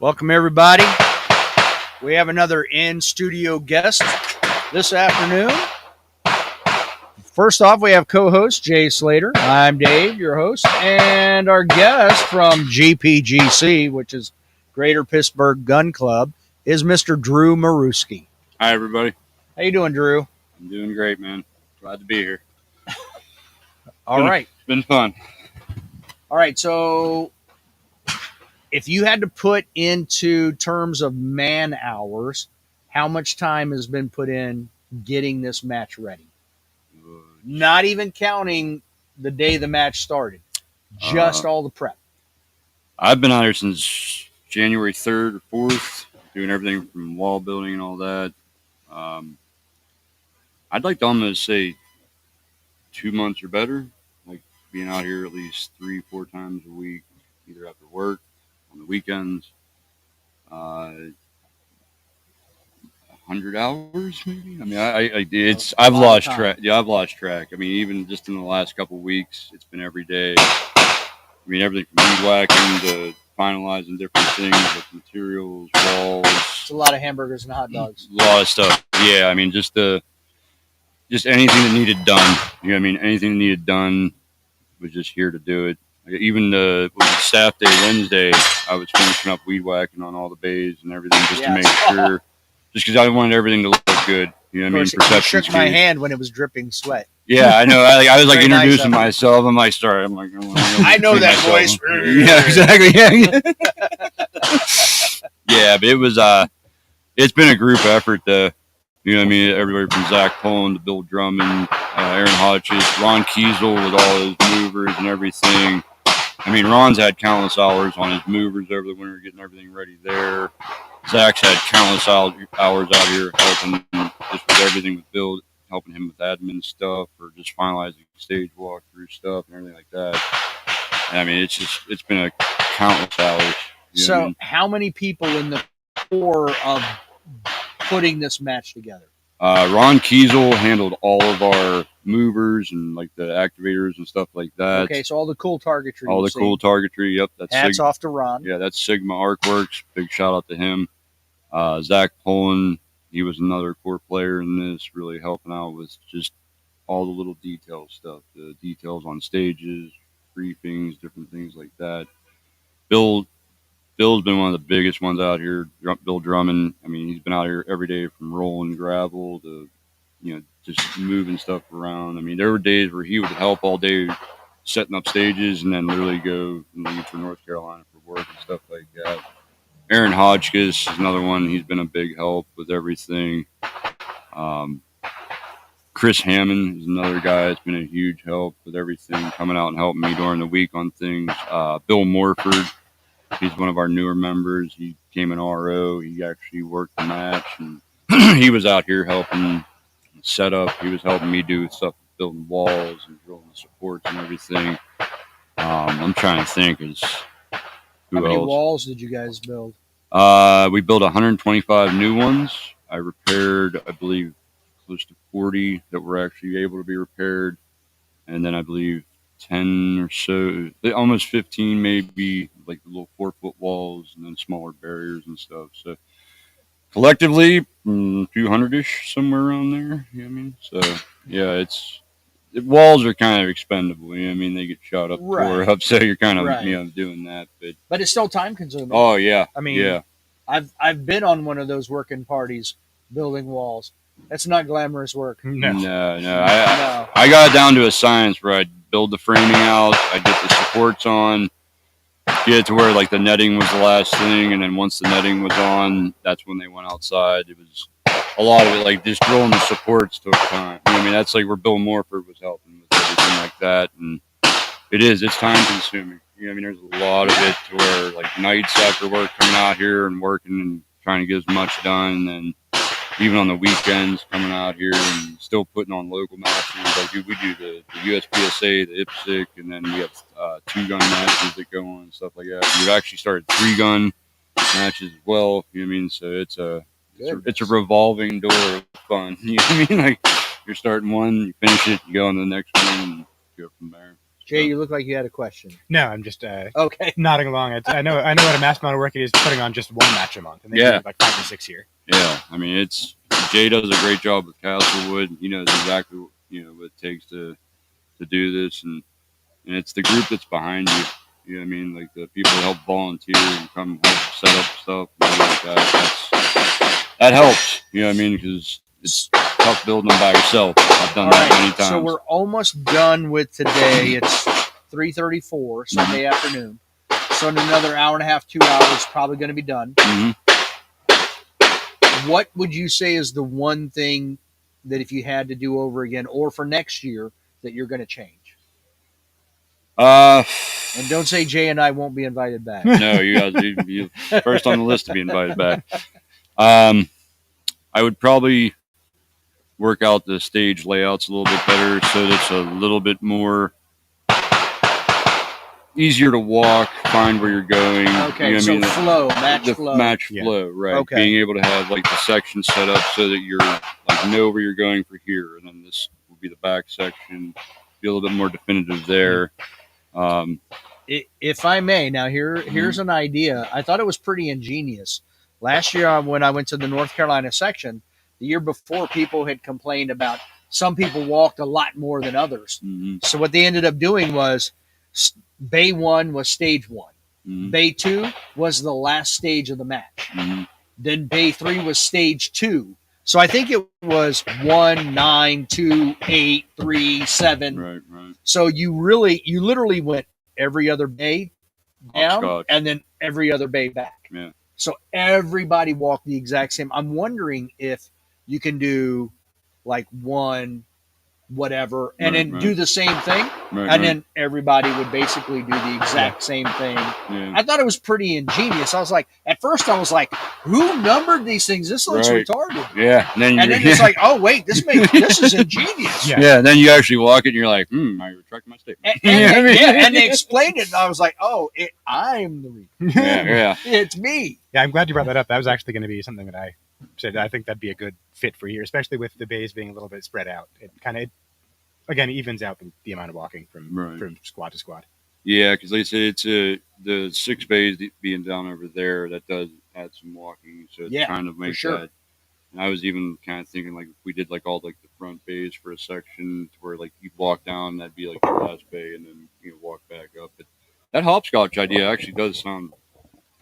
Welcome, everybody. We have another in-studio guest this afternoon. First off, we have co-host Jay Slater. I'm Dave, your host, and our guest from GPGC, which is Greater Pittsburgh Gun Club, is Mr. Drew Maruski. Hi, everybody. How you doing, Drew? I'm doing great, man. Glad to be here. All right. It's been fun. All right, so if you had to put into terms of man hours, how much time has been put in getting this match ready? Not even counting the day the match started, just all the prep. I've been out here since January 3rd or 4th, doing everything from wall building and all that. I'd like to almost say 2 months or better, like being out here at least 3-4 times a week, either after work, on the weekends. 100 hours, maybe. I mean, I've lost track. Yeah, I've lost track. I mean, even just in the last couple of weeks, it's been every day. I mean, everything from weed whacking to finalizing different things with materials, walls. It's a lot of hamburgers and hot dogs. A lot of stuff. Yeah, I mean, just anything that needed done. You know what I mean? Anything that needed done was just here to do it. Even the staff day Wednesday, I was finishing up weed whacking on all the bays and everything just to make sure. Just because I wanted everything to look good. You know what I mean? Perception. You shook my hand when it was dripping sweat. Yeah, I know. I was like introducing myself. I'm like, sorry. I'm like, I know that voice. Yeah, exactly. Yeah. Yeah, but it was. It's been a group effort. You know what I mean? Everybody from Zach Poland to Bill Drummond, Aaron Hodges, Ron Kiesel with all his movers and everything. I mean, Ron's had countless hours on his movers over the winter, getting everything ready there. Zach's had countless hours out here helping just with everything with Bill, helping him with admin stuff or just finalizing stage walkthrough stuff and everything like that. And I mean, it's been a countless hours. So, I mean? How many people in the core of putting this match together? Ron Kiesel handled all of our movers and like the activators and stuff like that. Okay, so all the cool targetry. All the cool targetry. Yep, that's hats off to Ron. Yeah, that's Sigma Arcworks. Big shout out to him. Zach Poland, he was another core player in this, really helping out with just all the little detail stuff, the details on stages, briefings, different things like that. Bill's been one of the biggest ones out here. Bill Drummond, I mean, he's been out here every day from rolling gravel to, just moving stuff around. I mean, there were days where he would help all day setting up stages and then literally go and leave for North Carolina for work and stuff like that. Aaron Hodges is another one. He's been a big help with everything. Chris Hammond is another guy that's been a huge help with everything, coming out and helping me during the week on things. Bill Morford, he's one of our newer members. He came in RO. He actually worked the match, and he was out here helping set up. He was helping me do stuff, building walls and drilling the supports and everything. I'm trying to think How many walls did you guys build? We built 125 new ones. I repaired, I believe, close to 40 that were actually able to be repaired. And then I believe 10 or so, almost 15 maybe, like the little 4-foot walls and then smaller barriers and stuff. So collectively, a few hundred-ish, somewhere around there. You know what I mean? So, yeah, walls are kind of expendable. You know what I mean? They get shot up, tore up, so you're kind of, doing that. But it's still time-consuming. Oh, yeah. I mean, yeah. I've been on one of those working parties building walls. That's not glamorous work. No. I got it down to a science where I'd build the framing out, I'd get the supports on, get it to where like the netting was the last thing, and then once the netting was on, that's when they went outside. It was a lot of it, like just drilling the supports took time. You know what I mean? That's like where Bill Morford was helping with everything like that, and it's time consuming. You know what I mean? There's a lot of it to where like nights after work coming out here and working and trying to get as much done, and then even on the weekends coming out here and still putting on local matches. Like we do the USPSA, the IPSC, and then we have 2-gun matches that go on and stuff like that. We've actually started 3-gun matches as well. You know what I mean? So it's a revolving door of fun. You know what I mean? Like you're starting one, you finish it, you go on to the next one, and go from there. Jay, you look like you had a question. No, I'm just okay nodding along. I know what a mass model work it is putting on just one match a month, and they do like 5 or 6 here. Yeah, I mean Jay does a great job with Castlewood. He knows exactly what it takes to do this, and it's the group that's behind you. You know what I mean? Like the people that help volunteer and come help set up stuff and like that helps. You know what I mean? Because it's tough building them by yourself. I've done that many times. So we're almost done with today. It's 3:34 Sunday afternoon. So in another hour and a half, 2 hours, probably going to be done. What would you say is the one thing that if you had to do over again, or for next year, that you're going to change? And don't say Jay and I won't be invited back. No, you guys, you first on the list to be invited back. I would probably work out the stage layouts a little bit better so that it's a little bit more easier to walk, find where you're going. Okay, so flow, match flow. Match flow, right. Okay. Being able to have like the section set up so that you're like know where you're going for here, and then this will be the back section. Be a little bit more definitive there. If I may, now here's an idea. I thought it was pretty ingenious. Last year when I went to the North Carolina section, the year before, people had complained about some people walked a lot more than others. So what they ended up doing was Bay 1 was stage 1. Bay 2 was the last stage of the match. Then Bay 3 was stage 2. So I think it was 1, 9, 2, 8, 3, 7. Right. So you literally went every other bay down and then every other bay back. Yeah. So everybody walked the exact same. I'm wondering if you can do like 1 whatever and then do the same thing, and then everybody would basically do the exact same thing. I thought it was pretty ingenious. I was like, at first I was like, who numbered these things? This looks retarded. Yeah, and then it's like, oh wait, this is ingenious. Yeah, and then you actually walk it and you're like, I retract my statement. And they explained it, and I was like, oh, I'm the reason. Yeah, it's me. Yeah, I'm glad you brought that up. That was actually going to be something that I said. I think that'd be a good fit for here, especially with the bays being a little bit spread out. It kind of again evens out the amount of walking from squad to squad. Yeah, because like I said, it's the 6 bays being down over there, that does add some walking, so it's kind of makes that. And I was even kind of thinking like if we did like all like the front bays for a section to where like you'd walk down, that'd be like the last bay, and then walk back up. But that hopscotch idea actually does sound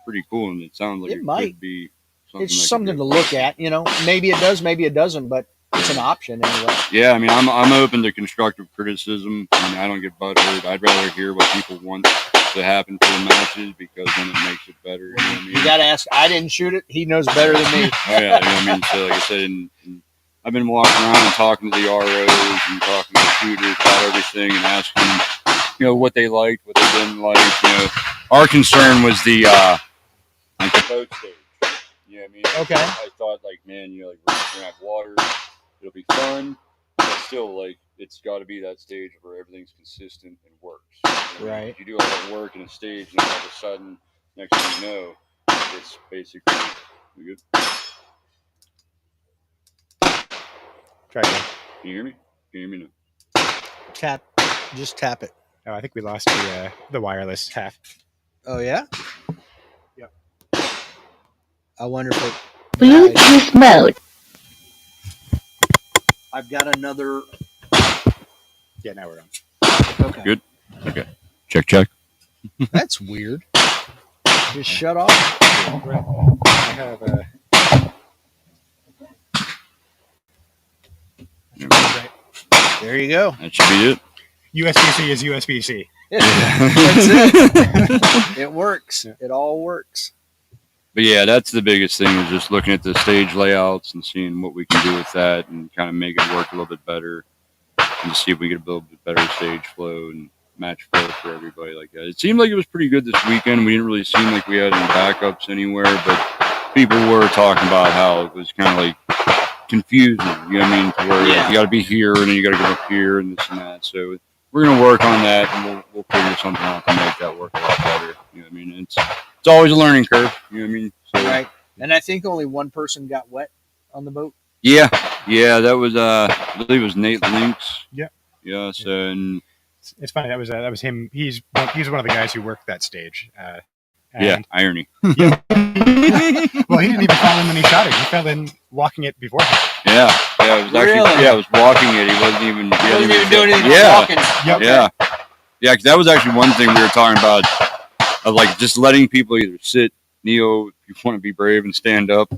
pretty cool, and it sounds like it could be something. It's something to look at, Maybe it does, maybe it doesn't, but it's an option anyway. Yeah, I mean, I'm open to constructive criticism. I mean, I don't get butthurt. I'd rather hear what people want to happen for the matches because then it makes it better. You know what I mean? You got to ask. I didn't shoot it. He knows better than me. Oh yeah, you know what I mean. So like I said, and I've been walking around and talking to the ROs and talking to the shooters about everything and asking, what they liked, what they didn't like. Our concern was the like the boat stage. You know what I mean? Okay. I thought like, man, like we're gonna have water. It'll be fun, but still, like, it's got to be that stage where everything's consistent and works. Right. If you do all that work in a stage, and all of a sudden, next thing you know, it's basically we good. Try again. Can you hear me? Can you hear me now? Just tap it. Oh, I think we lost the wireless half. Oh yeah. Yep. I wonder if it. Bluetooth mode. I've got another. Yeah, now we're on. Okay. Good. Okay. Check. That's weird. Just shut off. I have a. There you go. That should be it. USB-C is USB-C. That's it. It works. It all works. But yeah, that's the biggest thing is just looking at the stage layouts and seeing what we can do with that and kind of make it work a little bit better and to see if we can build a better stage flow and match flow for everybody like that. It seemed like it was pretty good this weekend. We didn't really seem like we had any backups anywhere, but people were talking about how it was kind of like confusing, you know what I mean? To where you got to be here and then you got to go up here and this and that. So we're going to work on that and we'll figure something out to make that work a lot better. You know what I mean? It's always a learning curve. You know what I mean? So, right. And I think only one person got wet on the boat. Yeah. That was, I believe it was Nate Lynx. Yeah. Yeah. So, and It's funny. That was him. He's one of the guys who worked that stage. Irony. Yeah. Well, he didn't even fall in when he shot it. He fell in walking it beforehand. Yeah. It was actually. Really? Yeah, I was walking it. He wasn't even doing anything. Yeah. Walking. Yep. Yeah. Yeah, because that was actually one thing we were talking about, of like just letting people either sit, kneel, if you want to be brave and stand up,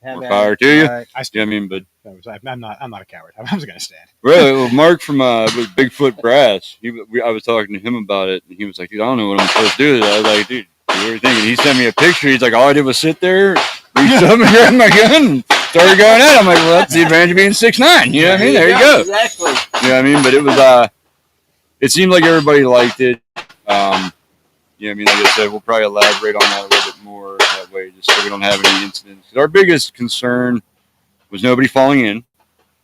or power to you. Right. I mean, but I'm not a coward. I was going to stand. really, well, Mark from with Bigfoot Brass, I was talking to him about it, and he was like, "Dude, I don't know what I'm supposed to do." I was like, "Dude, do everything." And he sent me a picture. He's like, "All I did was sit there, reached up and grabbed my gun, and started going at it." I'm like, "Well, that's the advantage of being 6'9". You know what I mean? There you go. Exactly. You know what I mean? But it was it seemed like everybody liked it. Yeah, I mean, like I said, we'll probably elaborate on that a little bit more that way, just so we don't have any incidents. Our biggest concern was nobody falling in.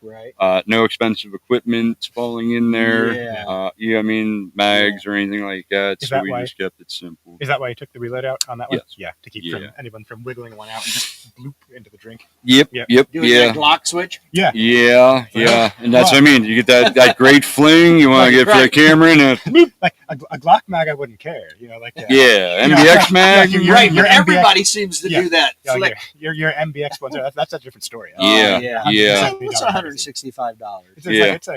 Right. No expensive equipment falling in there. Yeah. I mean, mags or anything like that. Is so that we why? just kept it simple. Is that why you took the reload out on that one? Yes. Yeah, to keep anyone from wiggling one out and just bloop into the drink. Yep. Doing that Glock switch. Yeah. Yeah. And that's what I mean. You get that great fling. You want to get for the camera and like a Glock mag, I wouldn't care. Like MBX mag. Right, but everybody seems to do that. Flick. Your MBX ones. That's a different story. Yeah. It's $165. It's a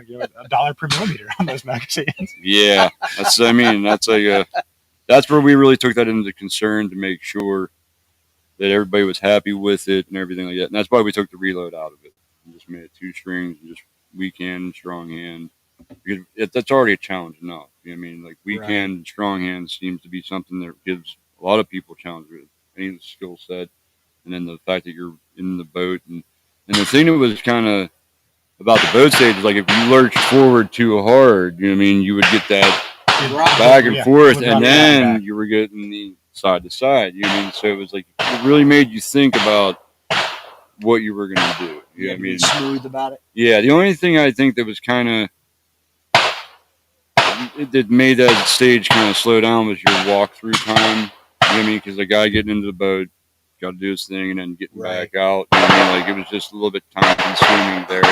$1 per millimeter on those magazines. Yeah, that's where we really took that into concern to make sure that everybody was happy with it and everything like that. And that's why we took the reload out of it and just made it 2 strings and just weak hand, strong hand. Because that's already a challenge enough. You know what I mean? Like weak hand and strong hand seems to be something that gives a lot of people challenge with any skill set. And then the fact that you're in the boat and the thing that was kind of about the boat stage is like if you lurched forward too hard, you know what I mean, you would get that back and forth, and then you were getting the side to side. You know what I mean? So it was like it really made you think about what you were going to do. You know what I mean? Smooth about it. Yeah. The only thing I think that was kind of that made that stage kind of slow down was your walkthrough time. You know what I mean? Because the guy getting into the boat got to do his thing and then getting back out. You know what I mean? Like it was just a little bit time consuming there.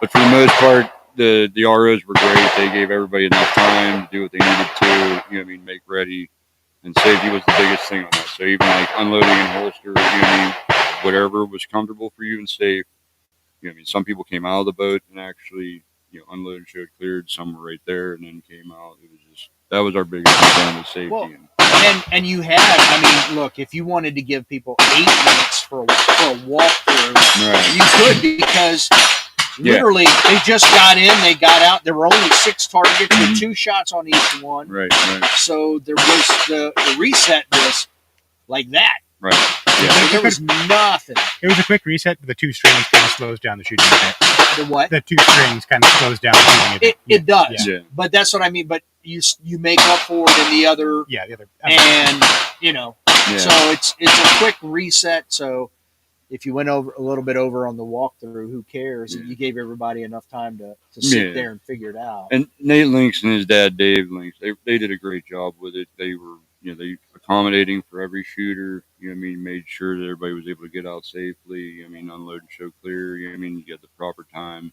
But for the most part, the ROs were great. They gave everybody enough time to do what they needed to. You know what I mean? Make ready. And safety was the biggest thing on that. So even like unloading and holster, you know what I mean? Whatever was comfortable for you and safe. You know what I mean? Some people came out of the boat and actually, unloaded, showed cleared. Some were right there and then came out. It was just, that was our biggest concern was safety. Well, and you had, I mean, look, if you wanted to give people 8 minutes for a walkthrough, you could, because literally they just got in, they got out. There were only 6 targets with 2 shots on each one. Right. So there was the reset was like that. Right. Yeah. There was nothing. It was a quick reset, but the 2 strings kind of slows down the shooting a bit. The what? The 2 strings kind of slows down the shooting a bit. It does. Yeah. But that's what I mean. But you make up for it in the other. Yeah, the other. And Yeah. so it's a quick reset. So if you went over a little bit over on the walkthrough, who cares? Yeah. You gave everybody enough time to sit there and figure it out. And Nate Links and his dad Dave Links, they did a great job with it. They were they accommodating for every shooter. You know what I mean? Made sure that everybody was able to get out safely. You know what I mean? Unload and show clear. You know what I mean? You get the proper time.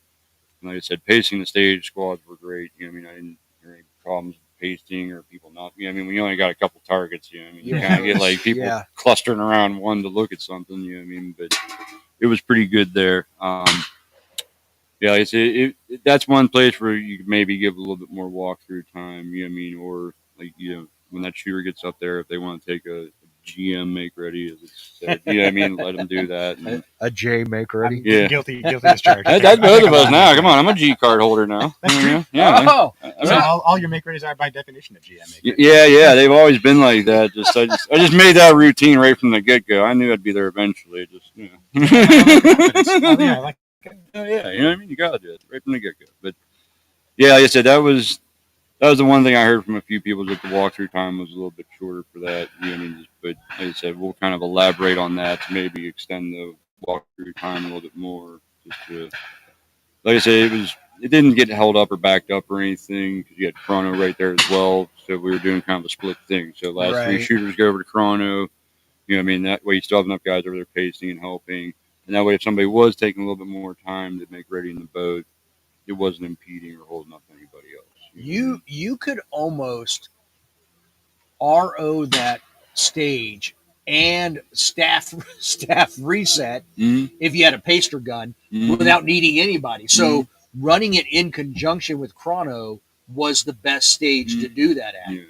And like I said, pacing the stage, squads were great. You know what I mean? I didn't hear any problems with pacing or people not. You know what I mean? We only got a couple targets. You know what I mean? You kind of get like people clustering around one to look at something. You know what I mean? But it was pretty good there. Yeah, like I said, that's one place where you could maybe give a little bit more walkthrough time. You know what I mean? Or like when that shooter gets up there, if they want to take a GM make ready, as it's said, you know what I mean? Let them do that. And, a J make ready. Yeah, guilty as charged. That's both of us now. Come on, I'm a G card holder now. That's true. Yeah. Oh, all your make readies are by definition a GM make ready. Yeah. They've always been like that. I just made that routine right from the get go. I knew I'd be there eventually. Yeah, yeah, you know what I mean? You gotta do it right from the get go. But yeah, like I said, that was the one thing I heard from a few people, that the walkthrough time was a little bit shorter for that. You know what I mean? But like I said, we'll kind of elaborate on that to maybe extend the walkthrough time a little bit more. Just to, like I said, it didn't get held up or backed up or anything, because you had chrono right there as well. So we were doing kind of a split thing. So last 3 shooters go over to chrono. You know what I mean? That way you still have enough guys over there pacing and helping. And that way, if somebody was taking a little bit more time to make ready in the boat, it wasn't impeding or holding up anybody else. You could almost RO that stage and staff reset if you had a pacer gun without needing anybody. So running it in conjunction with chrono was the best stage to do that at. Yeah.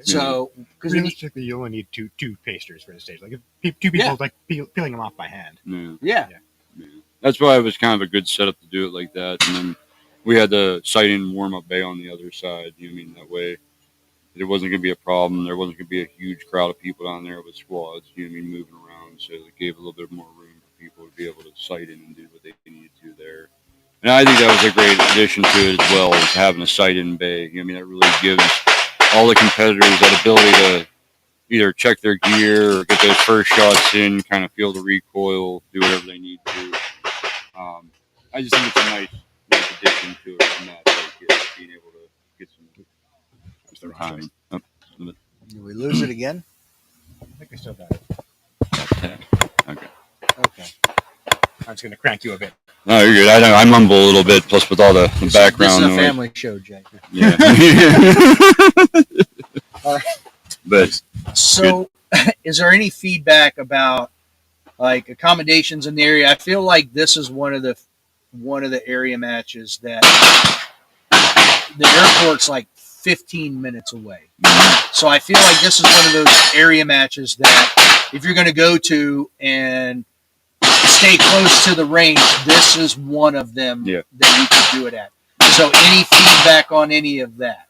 So because realistically, you only need two pasters for the stage. Like if two people like peeling them off by hand. Yeah. That's why it was kind of a good setup to do it like that. And then we had the sighting warm up bay on the other side. You know what I mean? That way it wasn't going to be a problem. There wasn't going to be a huge crowd of people down there with squads, you know what I mean, moving around. So it gave a little bit more room for people to be able to sight in and do what they needed to there. And I think that was a great addition to it as well, as having a sight in bay. You know what I mean? That really gives all the competitors that ability to either check their gear or get those first shots in, kind of feel the recoil, do whatever they need to. I just think it's a nice addition to it from that, like, being able to get some time. Did we lose it again? I think we still got it. Okay. I'm just going to crank you a bit. No, you're good. I mumble a little bit, plus with all the background noise. This is a noise. family show, Jay. Yeah. All right. But so, is there any feedback about like accommodations in the area? I feel like this is one of the area matches that the airport's like 15 minutes away. So I feel like this is one of those area matches that if you're going to go to and stay close to the range, this is one of them that you can do it at. So any feedback on any of that?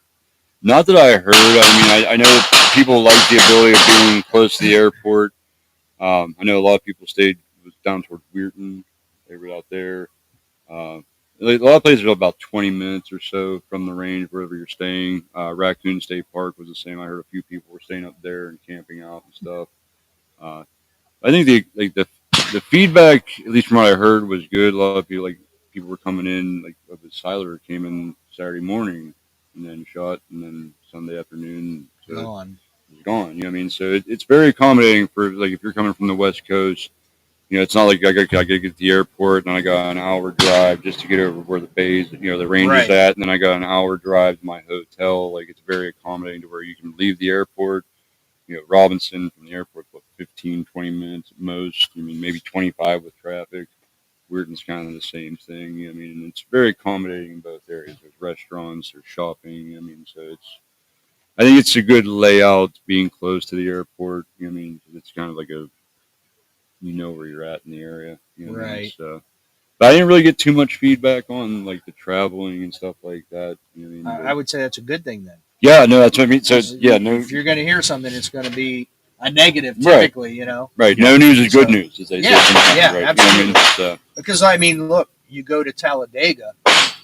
Not that I heard. I mean, I know people like the ability of being close to the airport. I know a lot of people stayed down towards Weirton. They were out there. A lot of places are about 20 minutes or so from the range, wherever you're staying. Raccoon State Park was the same. I heard a few people were staying up there and camping out and stuff. I think the feedback, at least from what I heard, was good. A lot of people were coming in. Like the Siler came in Saturday morning and then shot, and then Sunday afternoon gone. You know what I mean? So it's very accommodating for like if you're coming from the West Coast. You know, it's not like I got to get to the airport and I got an hour drive just to get over where the base, the range is at, and then I got an hour drive to my hotel. Like it's very accommodating to where you can leave the airport. Robinson from the airport, 15, 20 minutes at most. I mean, maybe 25 with traffic. Weirton's kind of the same thing. I mean, it's very accommodating in both areas. There's restaurants, there's shopping. I mean, so I think it's a good layout being close to the airport. I mean, it's kind of like where you're at in the area. Right. So, but I didn't really get too much feedback on like the traveling and stuff like that. I would say that's a good thing then. Yeah, no, that's what I mean. So, if you're going to hear something, it's going to be a negative, typically, Right. No news is good news, as they say. Right? Absolutely. Because, look, you go to Talladega,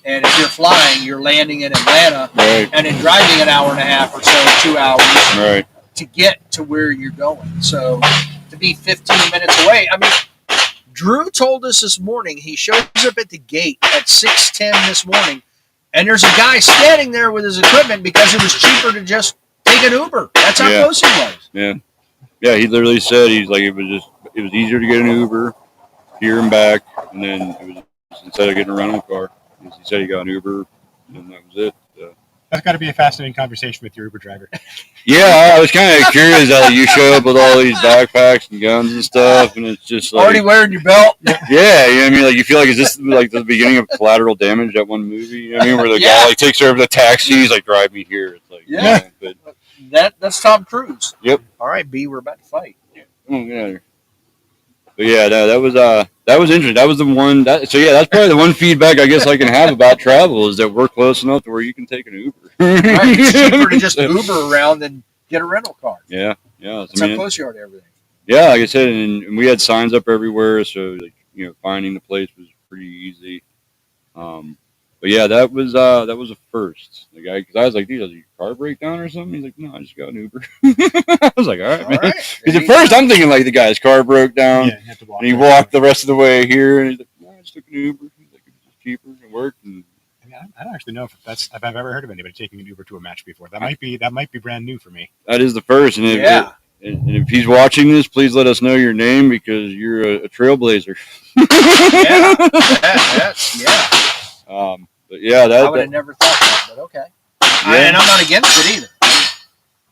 and if you're flying, you're landing in Atlanta, and then driving an hour and a half or so, 2 hours, to get to where you're going. So, to be 15 minutes away, Drew told us this morning, he shows up at the gate at 6:10 this morning, and there's a guy standing there with his equipment because it was cheaper to just take an Uber. That's how close he was. Yeah. Yeah, he literally said it was easier to get an Uber here and back, and then it was instead of getting a rental car. He said he got an Uber, and that was it. That's got to be a fascinating conversation with your Uber driver. Yeah, I was kind of curious how you show up with all these backpacks and guns and stuff, and it's just like, already wearing your belt. Yeah, you know what I mean? Like you feel like is this like the beginning of Collateral Damage, that one movie? You know what I mean, where the guy like takes over the taxi, he's like, drive me here. It's like but that's Tom Cruise. Yep. All right, B, we're about to fight. Oh yeah. But yeah, that was interesting. That was the one. That's probably the one feedback I guess I can have about travel is that we're close enough to where you can take an Uber. Right, it's cheaper to just Uber around than get a rental car. Yeah. That's how close you are to everything. Yeah, like I said, and we had signs up everywhere, so finding the place was pretty easy. But yeah, that was a first. The guy, because I was like, dude, did your car break down or something? He's like, no, I just got an Uber. I was like, all right, man. Because at first I'm thinking like the guy's car broke down, and he walked the rest of the way here, and he's like, no, I just took an Uber. He's like, it was just cheaper and worked. And I don't actually know if I've ever heard of anybody taking an Uber to a match before. That might be brand new for me. That is the first, and if he's watching this, please let us know your name because you're a trailblazer. Yeah. But yeah, I would have never thought that, but okay. and I'm not against it either.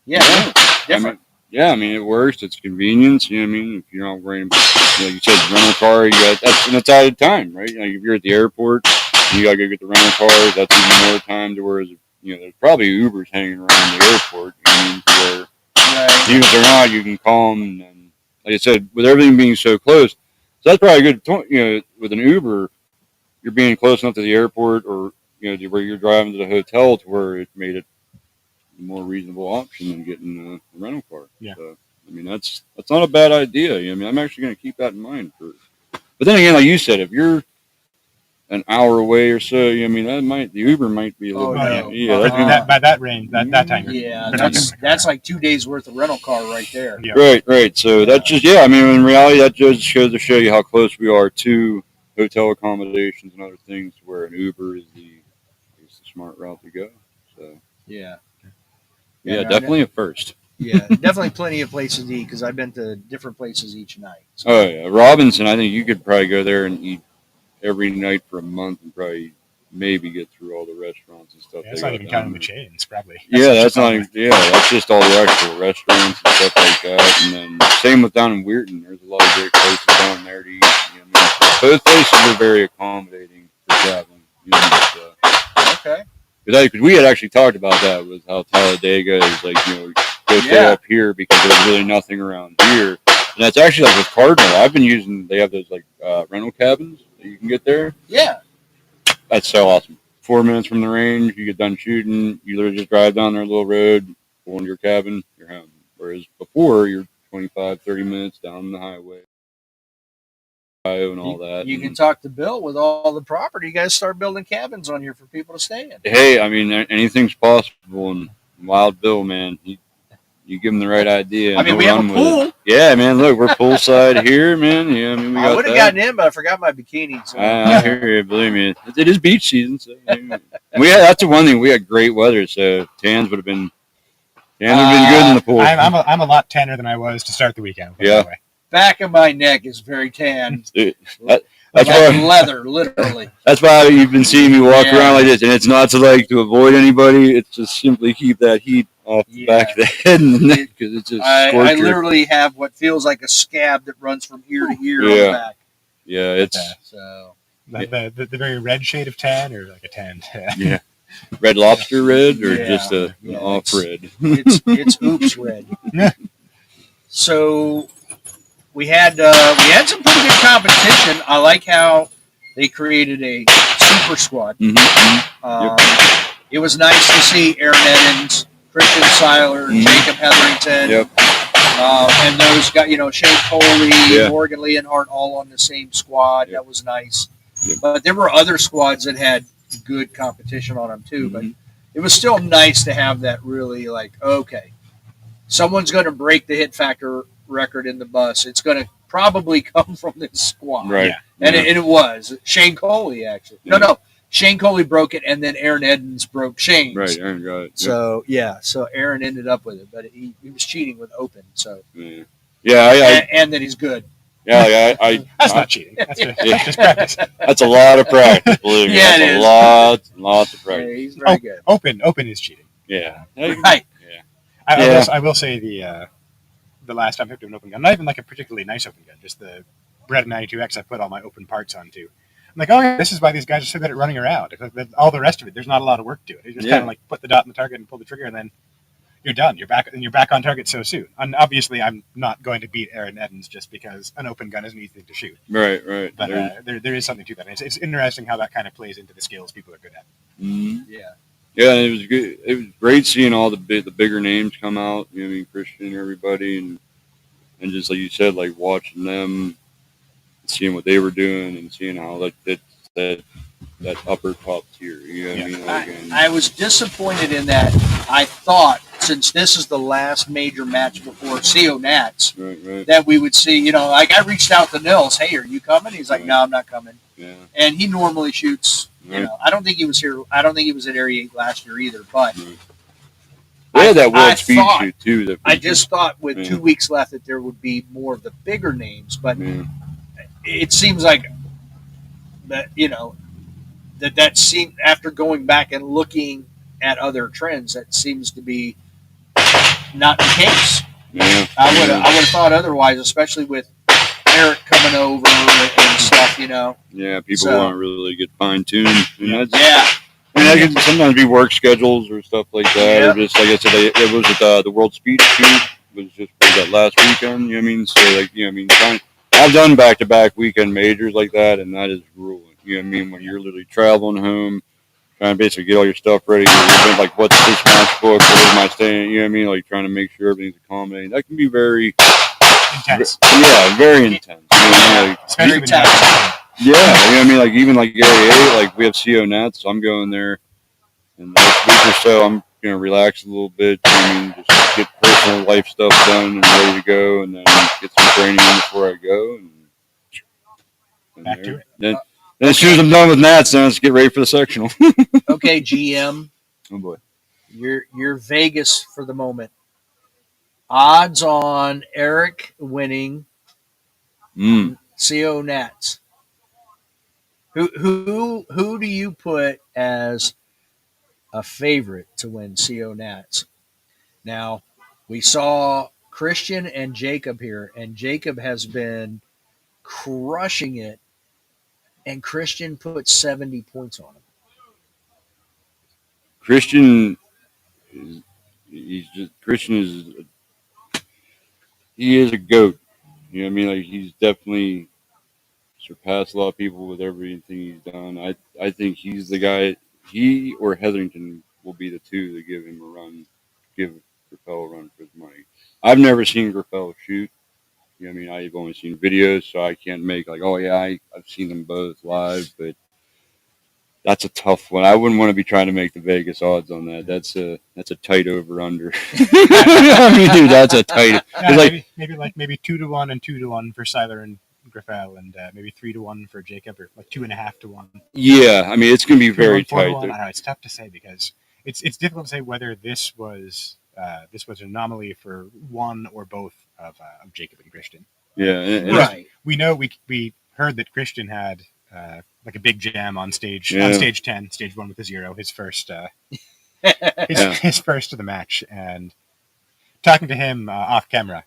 Yeah, different. I mean, it works. It's convenience. You know what I mean? If you're not worrying about, you said rental car, that's out of time, right? Like if you're at the airport, you gotta go get the rental car. That's even more time to whereas there's probably Ubers hanging around the airport. You know what I mean? Where even if they're not, you can call them. And like I said, with everything being so close, so that's probably a good. With an Uber, you're being close enough to the airport, or where you're driving to the hotel, to where it made it a more reasonable option than getting a rental car. Yeah. So, I mean, that's not a bad idea. I mean, I'm actually going to keep that in mind. But then again, like you said, if you're an hour away or so, I mean, the Uber might be a little bit. By that range, that time. Yeah, that's like 2 days worth of rental car right there. Yeah. Right. So that's just I mean, in reality, that just goes to show you how close we are to hotel accommodations and other things, where an Uber is the smart route to go. So yeah, definitely a first. Yeah, definitely plenty of places to eat because I've been to different places each night. So. Oh yeah, Robinson. I think you could probably go there and eat every night for a month and probably maybe get through all the restaurants and stuff. Yeah, that's not even counting the chains, probably. That's not even. Yeah, that's just all the actual restaurants and stuff like that. And then same with down in Weirton. There's a lot of great places down there to eat. Both places are very accommodating for traveling. Okay. Because we had actually talked about that with how Talladega is like, go stay up here because there's really nothing around here. And that's actually like with Cardinal. I've been using, they have those like rental cabins that you can get there. Yeah. That's so awesome. 4 minutes from the range, you get done shooting, you literally just drive down their little road, pull into your cabin, you're home. Whereas before, you're 25, 30 minutes down the highway. And all that. You can talk to Bill with all the property. You guys start building cabins on here for people to stay in. Hey, I mean, anything's possible. And Wild Bill, man, you give him the right idea. I mean, we have a pool. Yeah, man, look, we're poolside here, man. Yeah, I mean, I would have gotten in, but I forgot my bikini. So. I hear you. Believe me, it is beach season. So that's the one thing. We had great weather, so tans would have been good in the pool. I'm a lot tanner than I was to start the weekend. Yeah. Back of my neck is very tan. That's like why, leather, literally. That's why you've been seeing me walk around like this, and it's not to avoid anybody. It's just simply keep that heat off the back of the head and the neck because it's just. I literally have what feels like a scab that runs from ear to ear on the back. Yeah, it's so the very red shade of tan, or like a tan. Yeah, Red Lobster red, or just an off red. It's oops red. So. We had some pretty good competition. I like how they created a super squad. Mm-hmm. It was nice to see Aaron Edens, Christian Seiler, Jacob Hetherington, and those guys, Shane Coley, Morgan Leonhardt, all on the same squad. That was nice. But there were other squads that had good competition on them too. But it was still nice to have that really okay, someone's going to break the hit factor record in the bus. It's going to probably come from this squad. Right. And it was. Shane Coley, actually. No. Shane Coley broke it, and then Aaron Edens broke Shane's. Right, Aaron got it. So, so Aaron ended up with it, but he was cheating with open. So, and that he's good. Yeah, that's not cheating. That's just practice. That's a lot of practice, believe me. Yeah, that's lots of practice. Yeah, he's very good. Open is cheating. Yeah. Right. Yeah. I will say the last time I picked up an open gun, not even like a particularly nice open gun, just the Beretta 92X I put all my open parts onto. I'm like, oh, yeah, this is why these guys are so good at running around. All the rest of it, there's not a lot of work to it. You just kind of put the dot in the target and pull the trigger, and then you're done. You're back on target so soon. And obviously, I'm not going to beat Aaron Edens just because an open gun is an easy thing to shoot. Right. But there is something to that. It's interesting how that kind of plays into the skills people are good at. Mm-hmm. Yeah, it was good. It was great seeing all the bigger names come out. Christian and everybody, and just like you said, watching them, seeing what they were doing, and seeing how that upper top tier. I was disappointed in that. I thought since this is the last major match before CO Nats, that we would see. I reached out to Nils. Hey, are you coming? He's like, no, I'm not coming. Yeah. And he normally shoots. I don't think he was here. I don't think he was at Area 8 last year either. But that World Speed shoot too. I just thought with 2 weeks left that there would be more of the bigger names. But it seems like that that seemed after going back and looking at other trends, that seems to be not the case. Yeah. I would have thought otherwise, especially with Eric coming over and stuff. Yeah, people So- want to really get fine tuned. Yeah. I mean, that can sometimes be work schedules or stuff like that, Yep. or just like I said, it was at the World Speed Shoot. Was just that last weekend. You know what I mean? So like, you know what I mean? I've done back-to-back weekend majors like that, and that is grueling. You know what I mean? When you're literally traveling home, trying to basically get all your stuff ready. You're like, what's this match book? What am I staying? You know what I mean? Like trying to make sure everything's accommodating. That can be very intense. Yeah, very intense. You know, like, Especially when you have yeah, you know what I mean? Like even like A8, like we have CO nets, so I'm going there in the next week or so. I'm gonna relax a little bit. You know what I mean, just get personal life stuff done and ready to go, and then get some training in before I go. And back to it. Then as soon as I'm done with Nats, then let's get ready for the sectional. Okay, GM, Oh boy. you're Vegas for the moment. Odds on Eric winning CO Nats. Who do you put as a favorite to win CO Nats? Now, we saw Christian and Jacob here, and Jacob has been crushing it, and Christian put 70 points on him. Christian he is a goat. You know what I mean? Like he's definitely surpassed a lot of people with everything he's done. I think he's the guy. He or Hetherington will be the two that give him a run, give Graffel a run for his money. I've never seen Graffel shoot. You know what I mean? I've only seen videos, so I can't make like, oh yeah, I've seen them both live, but that's a tough one. I wouldn't want to be trying to make the Vegas odds on that. That's a tight over under. I mean, dude, that's a tight. Yeah, maybe 2-1 and 2-1 for Seiler and Graffel, and maybe 3-1 for Jacob, or like 2.5-1. Yeah, I mean, it's going to be very tight. I don't know, it's tough to say because it's difficult to say whether this was an anomaly for one or both of Jacob and Christian. Yeah, and Right. We know we heard that Christian had like a big jam on stage 10, stage 1 with the 0, his first his first of the match. And talking to him off camera,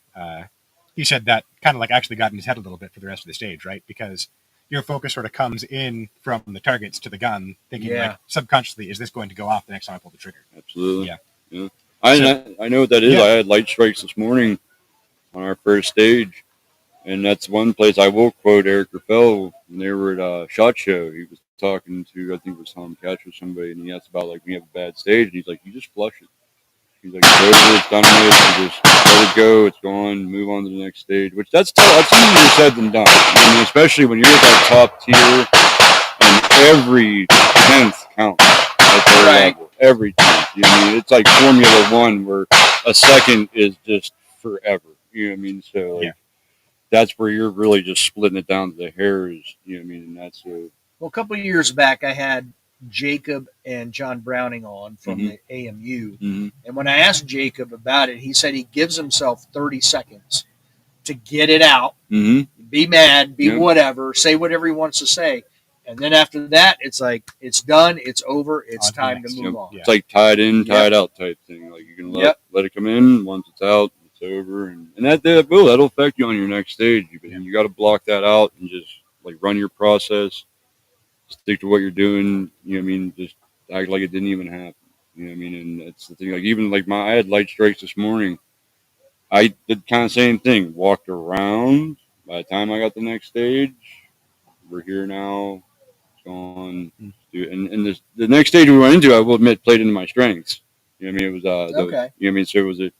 he said that kind of like actually got in his head a little bit for the rest of the stage, right? Because your focus sort of comes in from the targets to the gun, thinking like subconsciously, is this going to go off the next time I pull the trigger? Absolutely. Yeah. I know what that is. Yeah. I had light strikes this morning on our first stage, and that's one place I will quote Eric Graffel when they were at SHOT Show. He was talking to, I think it was Tom Catch or somebody, and he asked about like when you have a bad stage, and he's like, you just flush it. He's like, it's over, it's done with, you just let it go, it's gone, move on to the next stage. Which that's easier said than done. I mean, especially when you're at that top tier, and every 10th counts at their level. Every 10th. You know what I mean? It's like Formula One, where a second is just forever. You know what I mean? So like, that's where you're really just splitting it down to the hairs. You know what I mean? And that's Well, a couple of years back, I had Jacob and John Browning on from the AMU. And when I asked Jacob about it, he said he gives himself 30 seconds to get it out, be mad, be whatever, say whatever he wants to say. And then after that, it's like, it's done, it's over, it's time to move on. It's like tied in, tied out type thing. Like you can let it come in, once it's out, it's over. And that'll affect you on your next stage. You got to block that out and just like run your process. Stick to what you're doing, you know what I mean? Just act like it didn't even happen. You know what I mean? And that's the thing. Like even like I had light strikes this morning. I did kind of the same thing. Walked around. By the time I got the next stage, we're here now. It's gone. And the next stage we went into, I will admit, played into my strengths. You know what I mean? It was you know what I mean? So it was a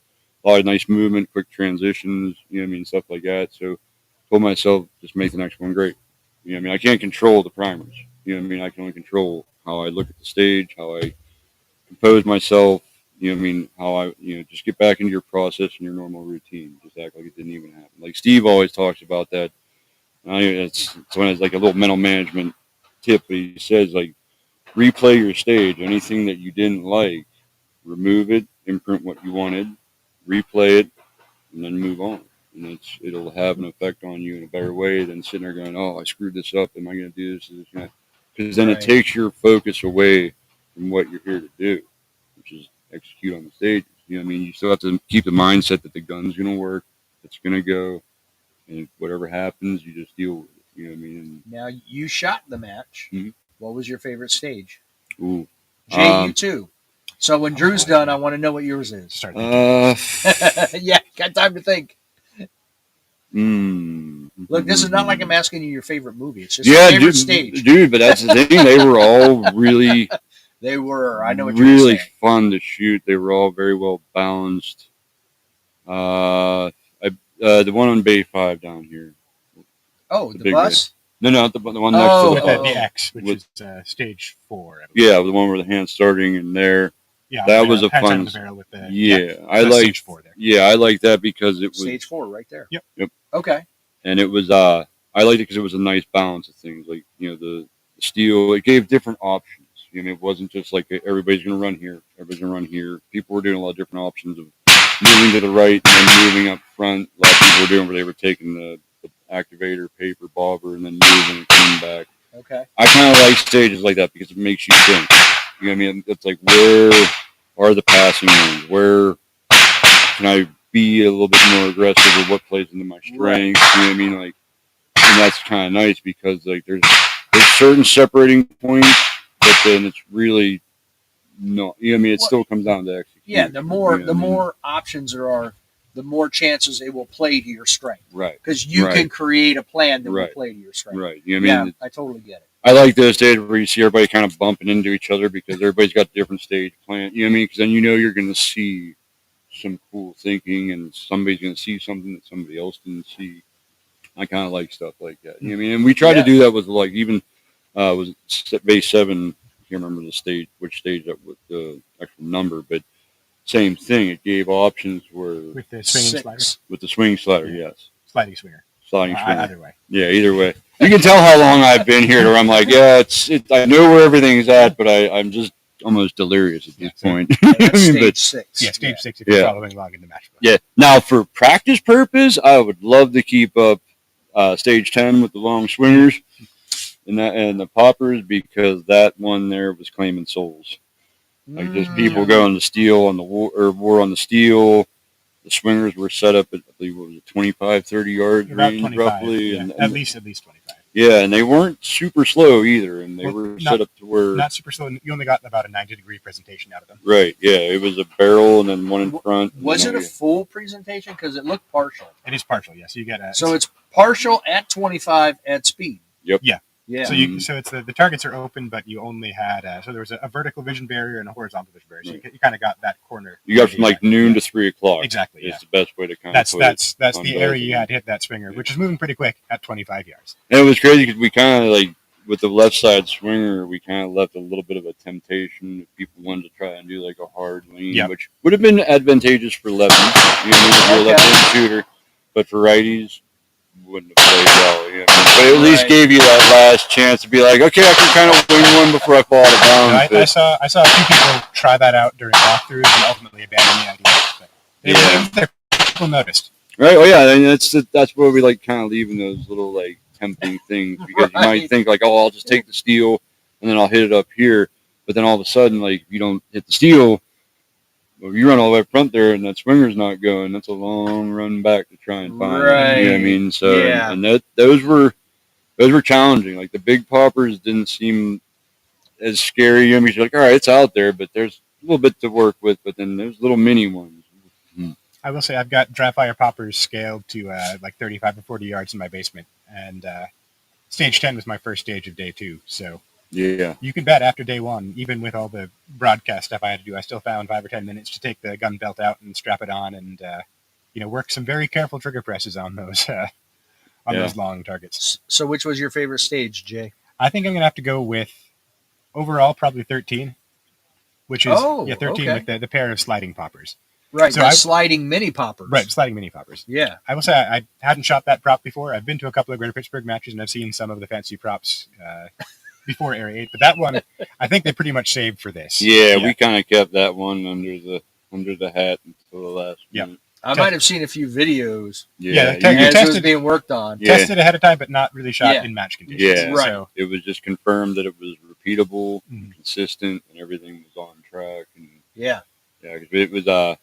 lot of nice movement, quick transitions. You know what I mean? Stuff like that. So I told myself, just make the next one great. You know what I mean? I can't control the primers. You know what I mean? I can only control how I look at the stage, how I compose myself. You know what I mean? How I, just get back into your process and your normal routine. Just act like it didn't even happen. Like Steve always talks about that. It's when it's like a little mental management tip. But he says like, replay your stage. Anything that you didn't like, remove it, imprint what you wanted, replay it, and then move on. And it'll have an effect on you in a better way than sitting there going, oh, I screwed this up. Am I going to do this? Because then it takes your focus away from what you're here to do. which is execute on the stage. You know what I mean? You still have to keep the mindset that the gun's going to work, it's going to go, and whatever happens, you just deal with it. You know what I mean? Now, you shot the match. Mhm. What was your favorite stage? Ooh. Jay, you too. So when Drew's done, I want to know what yours is. Start Yeah, got time to think. Mm. Look, this is not like I'm asking you your favorite movie. It's just your favorite stage. Dude, but that's the thing. They were all really, They were. I know what you're really saying. fun to shoot. They were all very well balanced. The one on Bay 5 down here. Oh, The the big bus? No, the one next to with the the X, which With- is stage 4. I believe. Yeah, the one where the hand's starting in there. Yeah, that was a hands fun. on the barrel with the, Yeah, I that's like. stage 4 there. Yeah, I like that because it was. Stage 4 right there. Yep. Okay. And it was. I liked it because it was a nice balance of things. Like the steel, it gave different options. It wasn't just like everybody's going to run here. Everybody's going to run here. People were doing a lot of different options of moving to the right and then moving up front. A lot of people were doing where they were taking the activator, paper, bobber, and then moving and coming back. Okay. I kind of like stages like that because it makes you think. You know what I mean? It's like, where are the passing lanes? Where can I be a little bit more aggressive, or what plays into my strengths? Right. You know what I mean? Like, and that's kind of nice because like there's certain separating points, but then it's really no. You know what I mean? It still comes down to execution. Yeah, the more you know what I mean? more options there are, the more chances it will play to your strength. Right. Because you Right. can create a plan that will Right. play to your strength. Right. You know what I Yeah, mean? I totally get it. I like those days where you see everybody kind of bumping into each other because everybody's got different stage plan. You know what I mean? Because then you're going to see some cool thinking, and somebody's going to see something that somebody else didn't see. I kind of like stuff like that. You know what I mean? And we tried to do that with like even was base 7. I can't remember which stage that with the actual number, but same thing. It gave options where With the swinging slider. with the swing slider, Yeah. yes, Sliding swinger. sliding swinger. Either way. Yeah, either way. You can tell how long I've been here, where I'm like, yeah, I know where everything's at, but I'm just almost delirious at this point. That's stage 6. Yeah, stage 6 if you're following along in the match book. Yeah. Now, for practice purpose, I would love to keep up stage 10 with the long swingers and the poppers, because that one there was claiming souls. Like just people going to steel on the war on the steel. The swingers were set up at, I believe, what was it, 25, 30 yards About range 25, roughly. yeah. And at least 25. Yeah, and they weren't super slow either, and they were set up to where... Not super slow. You only got about a 90-degree presentation out of them. Right, yeah. It was a barrel and then one in front. Was it a full presentation? Because it looked partial. It is partial, yes. You get a... So it's partial at 25 at speed. Yep. Yeah. Yeah. So it's the targets are open, but you only had so there was a vertical vision barrier and a horizontal vision barrier. So you kind of got that corner. You got from like noon to 3 o'clock. Exactly. It's Yeah. the best way to kind of that's the area you had to hit that swinger, which is moving pretty quick at 25 yards. And it was crazy because we kind of like with the left side swinger, we kind of left a little bit of a temptation if people wanted to try and do like a hard lean, which would have been advantageous for lefties. You know, if you're a left-handed shooter, but for righties, wouldn't have played well. You know? But it at least gave you that last chance to be like, okay, I can kind of wing one before I fall out of bounds. I saw a few people try that out during walkthroughs and ultimately abandon the idea. But people noticed. Right. Oh yeah, and that's where we like kind of leaving those little like tempting things, because you might think like, oh, I'll just take the steel and then I'll hit it up here, but then all of a sudden, like, if you don't hit the steel, well, you run all the way up front there and that swinger's not going. That's a long run back to try and find it. You know what I mean? So and those were challenging. Like the big poppers didn't seem as scary. You know, you're like, all right, it's out there, but there's a little bit to work with. But then there's little mini ones. I will say I've got dry fire poppers scaled to like 35 or 40 yards in my basement, and stage 10 was my first stage of day 2. So yeah, you can bet after day 1, even with all the broadcast stuff I had to do, I still found 5 or 10 minutes to take the gun belt out and strap it on, and work some very careful trigger presses on those those long targets. So which was your favorite stage, Jay? I think I'm gonna have to go with overall probably 13, which is 13 with the pair of sliding poppers. Right, so sliding mini poppers. Right, sliding mini poppers. Yeah. I will say I hadn't shot that prop before. I've been to a couple of Greater Pittsburgh matches, and I've seen some of the fancy props before Area 8. But that one, I think they pretty much saved for this. Yeah, we kind of kept that one under the hat until the last minute. I might have seen a few videos. Yeah, as it was being worked on. Tested ahead of time, but not really shot in match conditions. Yeah, right. So it was just confirmed that it was repeatable, consistent, and everything was on track. And Yeah. Yeah, because it was that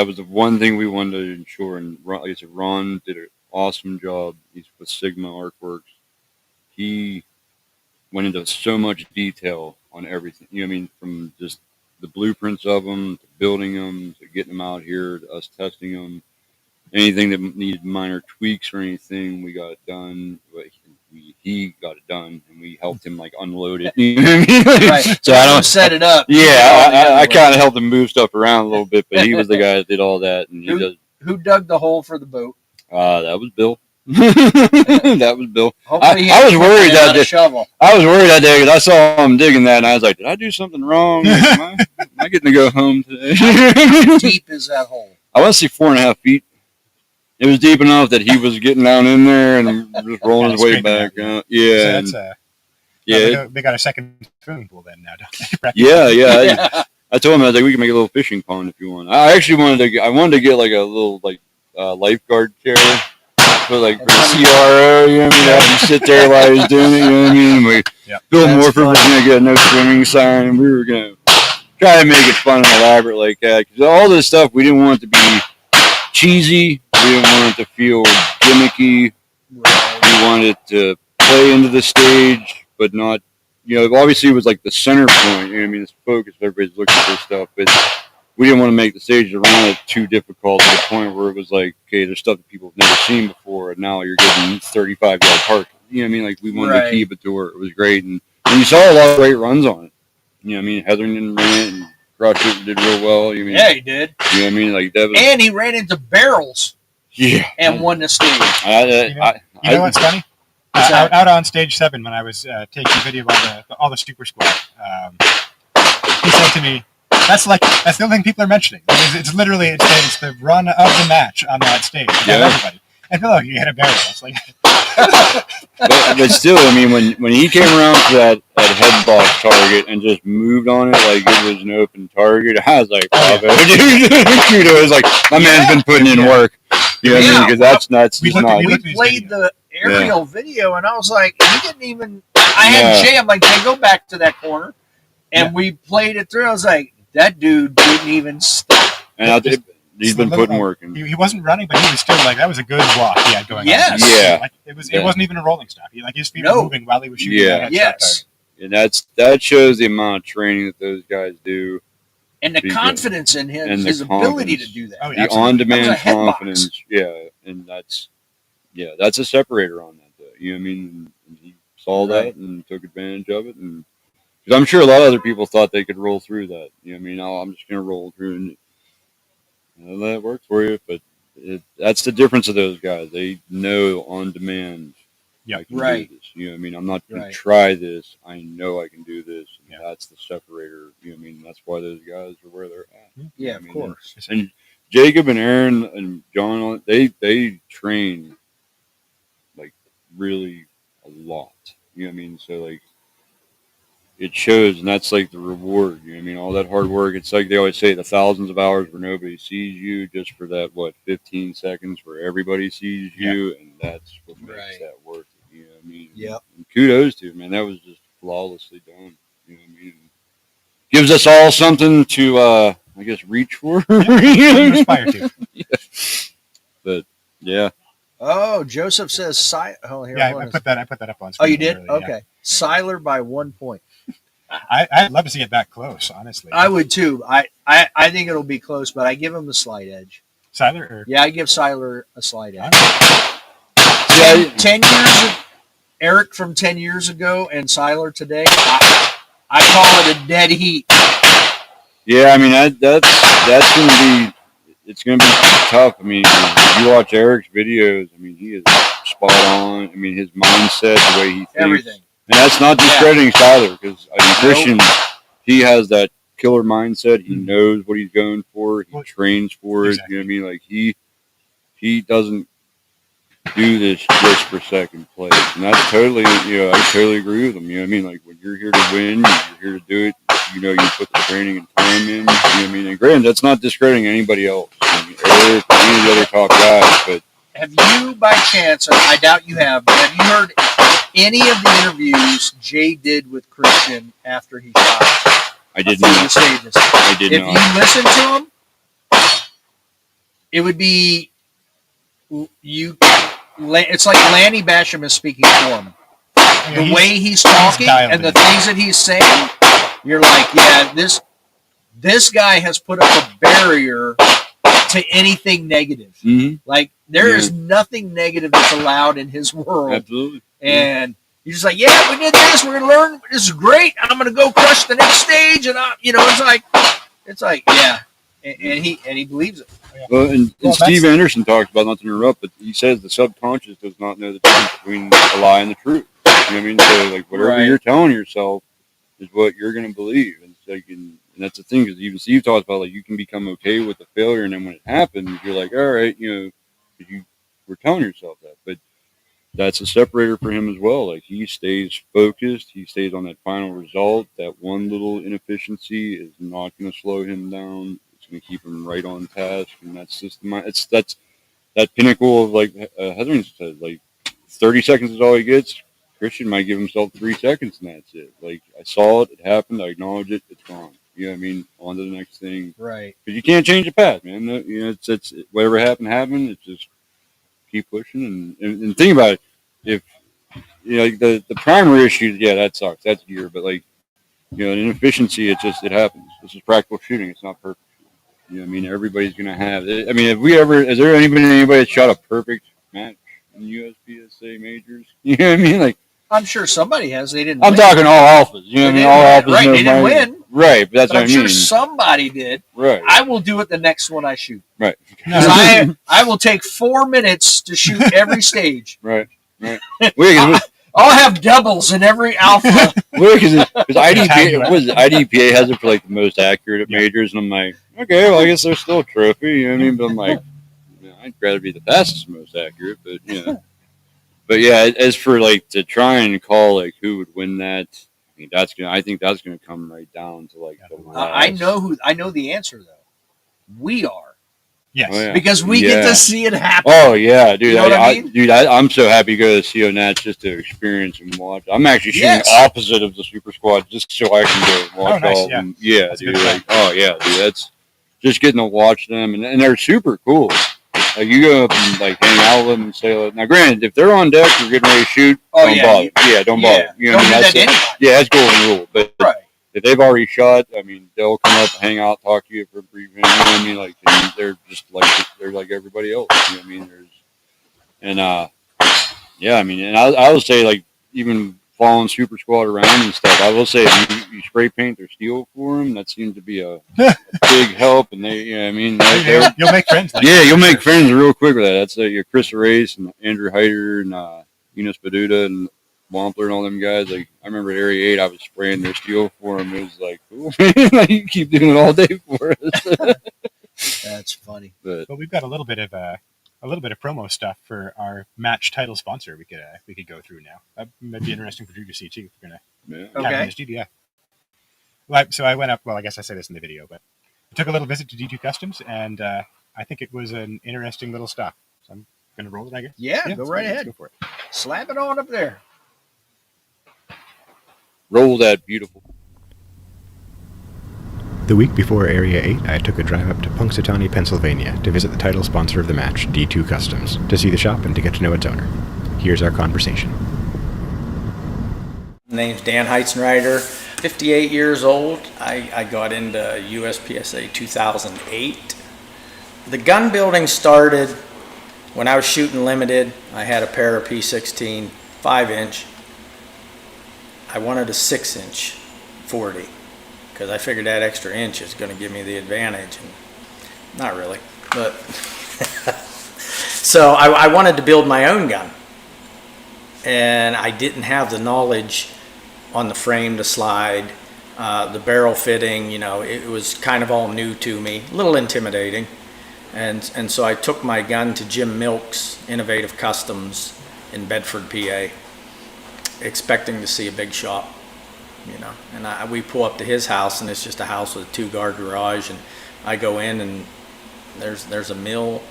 was the one thing we wanted to ensure. And like I said, Ron did an awesome job. He's with Sigma Artworks. He went into so much detail on everything. You know what I mean? From just the blueprints of them, to building them, to getting them out here, to us testing them. Anything that needed minor tweaks or anything, we got it done. But he got it done, and we helped him like unload it. You know what I mean? Right. So I don't set it up. Yeah, I kind of helped him move stuff around a little bit, but he was the guy that did all that. And who dug the hole for the boat? That was Bill. That was Bill. I was worried that day. Shovel. I was worried that day because I saw him digging that, and I was like, "Did I do something wrong? Like, am I getting to go home today?" How deep is that hole? I want to see 4.5 feet. It was deep enough that he was getting down in there and just rolling his way back out. Yeah, so yeah. They got a second swimming pool then now, don't they? Yeah. I told him, I was like, we can make a little fishing pond if you want. I actually wanted to get like a little lifeguard chair. For the CRO, you know what I mean? Have him sit there while he's doing it, you know what I mean? Bill Morford was going to get a no swimming sign, and we were going to try to make it fun and elaborate like that. Because all this stuff, we didn't want it to be cheesy. We didn't want it to feel gimmicky. Right. We wanted it to play into the stage, but not, obviously it was like the center point. You know what I mean? It's focus. Everybody's looking for stuff, but we didn't want to make the stage around it too difficult to the point where it was like, okay, there's stuff that people have never seen before, and now you're getting 35-yard park. You know what I mean? Like, we wanted to keep it to where it was great, and you saw a lot of great runs on it. You know what I mean? Hetherington ran it and crushed it and did real well. You know what I mean? Yeah, he did. You know what I mean? Like, that was, and he ran into barrels. Yeah. And won the stage. You know what's funny? Out on stage 7, when I was taking video of all the super squad, he said to me, that's the only thing people are mentioning. It's literally it's the run of the match on that stage. Yeah. Everybody. And he had a barrel. It's like, but still, I mean, when he came around to that head boss target and just moved on it like it was an open target, I was like, bravo, dude. Kudos, like, my man's been putting in work. You know what I mean? Because that's nuts. We played the aerial video, and I was like, he didn't even. I had Jay. I'm like, Jay, go back to that corner, and we played it through. I was like, that dude didn't even stop. And he's been putting work in. He wasn't running, but he was still like, that was a good walk he had going on. Yeah. Like, it wasn't even a rolling stop. His feet were moving while he was shooting. Yeah. Yes. And that shows the amount of training that those guys do. And the confidence in him, his ability to do that. Oh, the on-demand confidence. Yeah. And that's a separator on that, though. You know what I mean? And he saw that and took advantage of it. And because I'm sure a lot of other people thought they could roll through that. You know what I mean? Oh, I'm just going to roll through and that worked for you. But that's the difference of those guys. They know on demand. I can do this. You know what I mean? I'm not going to try this. I know I can do this. And that's the separator. You know what I mean? That's why those guys are where they're at. Yeah, of course. And Jacob and Aaron and John, they train like really a lot. You know what I mean? So like, it shows, and that's like the reward. You know what I mean? All that hard work. It's like they always say, the thousands of hours where nobody sees you, just for that 15 seconds where everybody sees you, and that's what makes that worth it. You know what I mean? Yep. And kudos to, man. That was just flawlessly done. You know what I mean? Gives us all something to, I guess, reach for. Aspire to. But yeah. Oh, Joseph says I put that up on screen. Oh, you did? Early, okay. Seiler by 1 point. I'd love to see it that close, honestly. I would too. I think it'll be close, but I give him a slight edge. Seiler? Yeah, I give Seiler a slight edge. Yeah. 10 years, Eric from 10 years ago and Seiler today, I call it a dead heat. Yeah, I mean, that's going to be, it's going to be tough. I mean, if you watch Eric's videos, I mean, he is spot on. I mean, his mindset, the way he thinks. Everything. And that's not discrediting Skyler, because I mean, Christian, he has that killer mindset. He knows what he's going for. He trains for it. Exactly. You know what I mean? Like, he doesn't do this just for second place. And that's totally, I totally agree with him. You know what I mean? Like, when you're here to win, you're here to do it. You put the training and time in. You know what I mean? And granted, that's not discrediting anybody else. I mean, Eric, any of the other top guys, but. Have you, by chance, and I doubt you have, but have you heard any of the interviews Jay did with Christian after he shot? I did a few not. stages. I did If not. you listen to him, it would be it's like Lanny Basham is speaking for him. The way he's talking and the things that he's saying, you're like, yeah, this guy has put up a barrier to anything negative. Mm-hmm. Like there is nothing negative that's allowed in his world. Absolutely. And you're just like, yeah, we did this. We're gonna learn. This is great. I'm gonna go crush the next stage, and it's like, yeah, and he believes it. Well, and Steve Anderson talks about, not to interrupt, but he says the subconscious does not know the difference between a lie and the truth. You know what I mean? So, like, whatever you're telling yourself is what you're going to believe. And, it's like, and that's the thing, because even Steve talks about, like, you can become okay with the failure, and then when it happens, you're like, all right, you know, because you were telling yourself that. But that's a separator for him as well. Like, he stays focused. He stays on that final result. That one little inefficiency is not going to slow him down. It's going to keep him right on task. And that's just that's that pinnacle of, like Hetherington said, like 30 seconds is all he gets. Christian might give himself 3 seconds, and that's it. Like, I saw it. It happened. I acknowledge it. It's gone. You know what I mean? On to the next thing. Right. Because you can't change the path, man. You know, it's whatever happened. It's just keep pushing and think about it. If you know the primary issue, yeah, that sucks. That's gear, but like, you know, an inefficiency, it happens. This is practical shooting. It's not perfect. You know what I mean? Everybody's gonna have it. I mean, is there anybody that shot a perfect match in USPSA majors? You know what I mean? Like, I'm sure somebody has. They didn't. I'm talking all alphas. You know what I mean? All alphas. Right. They didn't win. Right, but that's what I mean. I'm sure somebody did. Right. I will do it the next one I shoot. Right. I will take 4 minutes to shoot every stage. Right. Right. I'll have doubles in every alpha. Because IDPA has it for like the most accurate at majors, and I'm like, okay, well, I guess there's still a trophy. You know what I mean? But I'm like, I'd rather be the fastest, most accurate. But but yeah, as for like to try and call like who would win that, I think that's gonna come right down to like the last. I know the answer though. We are. Yes. Oh, yeah. Because we get to see it happen. Oh yeah, dude! You know what I mean? I'm so happy to go to CO Nats just to experience and watch. I'm actually shooting opposite of the Super Squad just so I can go and watch all of them. Yeah, dude. Like, dude, that's just getting to watch them, and they're super cool. Like, you go up and like hang out with them and say, now granted, if they're on deck, you're getting ready to shoot. Don't bother. Don't bother. You know what I mean? That's golden rule. But if they've already shot, I mean, they'll come up, hang out, talk to you for a brief minute. You know what I mean? Like, they're just like everybody else. You know what I mean? I mean, and I will say, like, even following Super Squad around and stuff, I will say if you spray paint their steel for them, that seems to be a big help. And they, you know what I mean? You'll make friends. You'll make friends real quick with that. That's Chris Race and Andrew Hyder and Enos Baduda and Wampler and all them guys. Like, I remember at Area 8, I was spraying their steel for them. It was like, cool, man. Like, you keep doing it all day for us. That's funny. But we've got a little bit of promo stuff for our match title sponsor. We could go through now. That might be interesting for Drew to see too. If we're gonna have in the studio. Well, so I went up. Well, I guess I said this in the video, but I took a little visit to D2 Customs, and I think it was an interesting little stop. So I'm gonna roll it, I guess. Yeah, go right ahead. Let's go for it. Slap it on up there. Roll that beautiful. The week before Area 8, I took a drive up to Punxsutawney, Pennsylvania to visit the title sponsor of the match, D2 Customs, to see the shop and to get to know its owner. Here's our conversation. My name's Dan Heitzenreiter, 58 years old. I got into USPSA 2008. The gun building started when I was shooting limited. I had a pair of P16 5-inch. I wanted a 6-inch 40 because I figured that extra inch is going to give me the advantage. And not really, but so I wanted to build my own gun, and I didn't have the knowledge on the frame, the slide, the barrel fitting. You know, it was kind of all new to me, a little intimidating, and so I took my gun to Jim Milk's Innovative Customs in Bedford, PA, expecting to see a big shop, you know. And we pull up to his house, and it's just a house with a 2-car garage, and I go in, and there's a mill,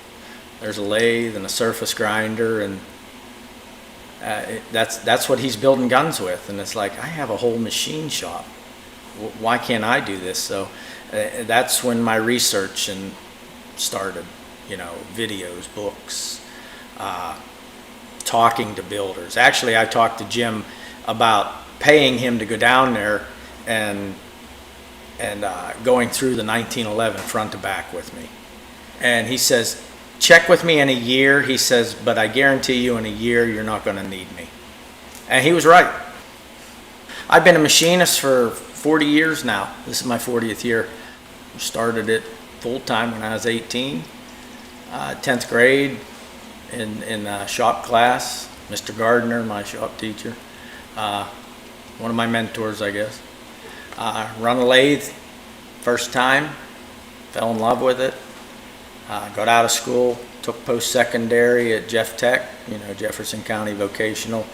there's a lathe and a surface grinder, and that's what he's building guns with. And it's like, I have a whole machine shop. why can't I do this? So that's when my research and started, videos, books, talking to builders. Actually, I talked to Jim about paying him to go down there and going through the 1911 front to back with me. And he says, check with me in a year. He says, but I guarantee you in a year you're not going to need me. And he was right. I've been a machinist for 40 years now. This is my 40th year. Started it full time when I was 18. 10th grade in shop class. Mr. Gardner, my shop teacher. One of my mentors, I guess. Run a lathe first time. Fell in love with it. Got out of school. Took post-secondary at Jeff Tech, Jefferson County Vocational.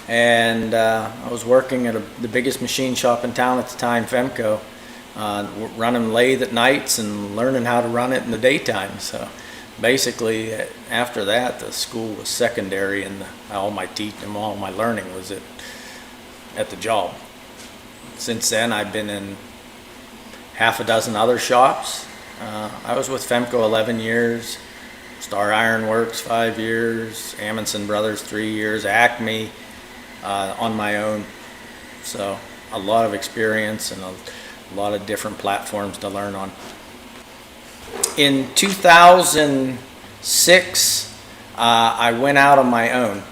And I was working at the biggest machine shop in town at the time, Femco, running lathe at nights and learning how to run it in the daytime. So basically, after that, the school was secondary, and all my teaching, all my learning was at the job. Since then, I've been in half a dozen other shops. I was with Femco 11 years, Star Iron Works 5 years, Amundsen Brothers 3 years, Acme on my own. So a lot of experience and a lot of different platforms to learn on. In 2006, I went out on my own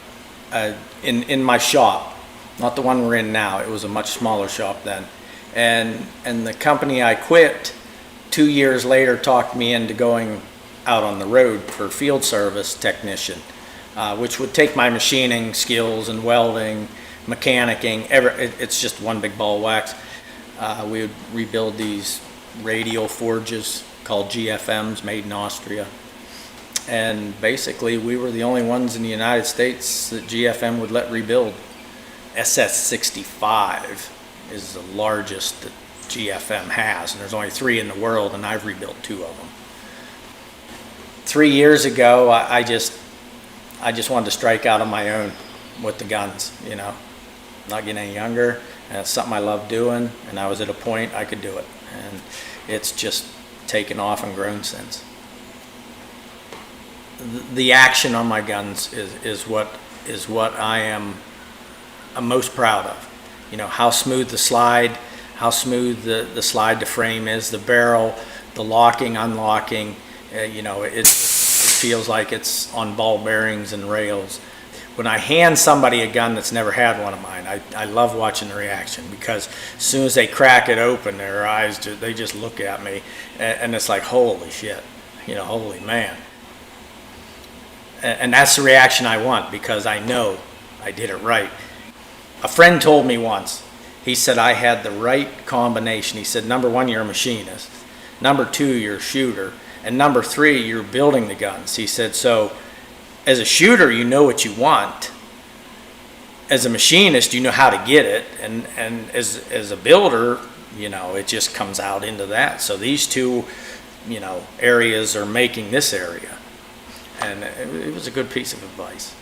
in my shop, not the one we're in now. It was a much smaller shop then. And the company I quit 2 years later talked me into going out on the road for field service technician, which would take my machining skills and welding, mechanicking, it's just one big ball of wax. We would rebuild these radial forges called GFMs made in Austria. And basically we were the only ones in the United States that GFM would let rebuild. SS65 is the largest that GFM has, and there's only 3 in the world, and I've rebuilt 2 of them. 3 years ago, I just wanted to strike out on my own with the guns, not getting any younger, and it's something I love doing, and I was at a point I could do it, and it's just taken off and grown since. The action on my guns is what I'm most proud of. How smooth the slide, how smooth the slide to frame is, the barrel, the locking, unlocking, it feels like it's on ball bearings and rails. When I hand somebody a gun that's never had one of mine, I love watching the reaction, because as soon as they crack it open, their eyes, they just look at me, and it's like, holy shit, holy man. And that's the reaction I want, because I know I did it right. A friend told me once, he said I had the right combination. He said, number 1, you're a machinist. Number 2, you're a shooter. And number 3, you're building the guns. He said, so as a shooter, you know what you want. As a machinist, you know how to get it. And as a builder, it just comes out into that. So these 2, areas are making this area. And it was a good piece of advice.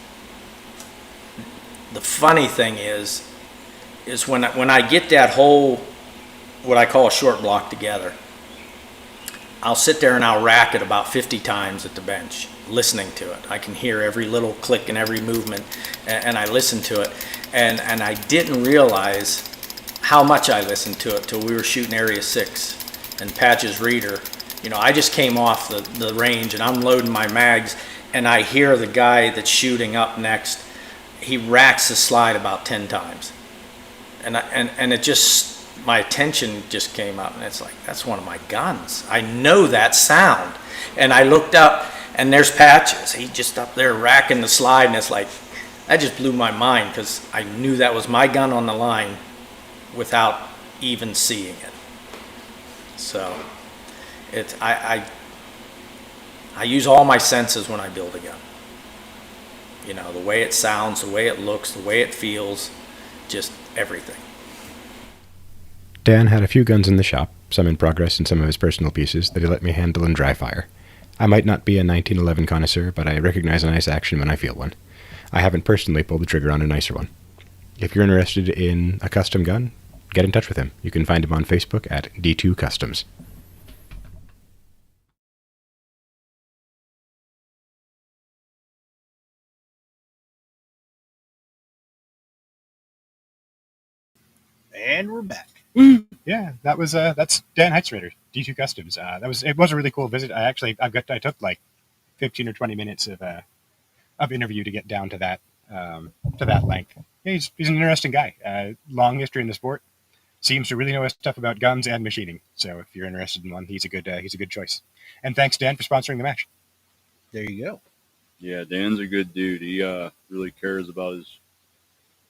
The funny thing is when I get that whole, what I call a short block together, I'll sit there and I'll rack it about 50 times at the bench, listening to it. I can hear every little click and every movement, and I listen to it. And I didn't realize how much I listened to it till we were shooting Area 6 and Patch's Reader. I just came off the range and I'm loading my mags, and I hear the guy that's shooting up next, he racks the slide about 10 times. And it just, my attention just came up, and it's like, that's one of my guns. I know that sound. And I looked up, and there's Patches. He just up there racking the slide, and it's like, that just blew my mind, because I knew that was my gun on the line without even seeing it. So I use all my senses when I build a gun. The way it sounds, the way it looks, the way it feels, just everything. Dan had a few guns in the shop, some in progress and some of his personal pieces, that he let me handle in dry fire. I might not be a 1911 connoisseur, but I recognize a nice action when I feel one. I haven't personally pulled the trigger on a nicer one. If you're interested in a custom gun, get in touch with him. You can find him on Facebook at D2 Customs. And we're back. Yeah, that's Dan Heitzrader, D2 Customs. It was a really cool visit. I took like 15 or 20 minutes of interview to get down to that length. Yeah, he's an interesting guy. Long history in the sport. Seems to really know his stuff about guns and machining. So if you're interested in one, he's a good choice. And thanks, Dan, for sponsoring the match. There you go. Yeah, Dan's a good dude. He really cares about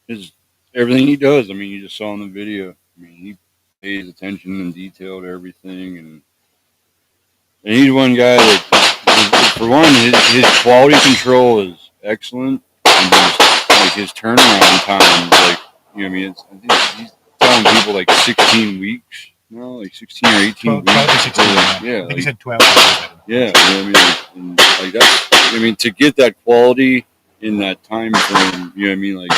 his everything he does. I mean, you just saw in the video. I mean, he pays attention and detail to everything, and he's one guy that, for one, his quality control is excellent, and his turnaround time, like, you know, what I mean, he's telling people like 16 weeks, like 16 or 18 12 weeks. to 16. Yeah, I think he said 12. Yeah, you know what I mean, and like that. I mean, to get that quality in that time frame, you know what I mean, like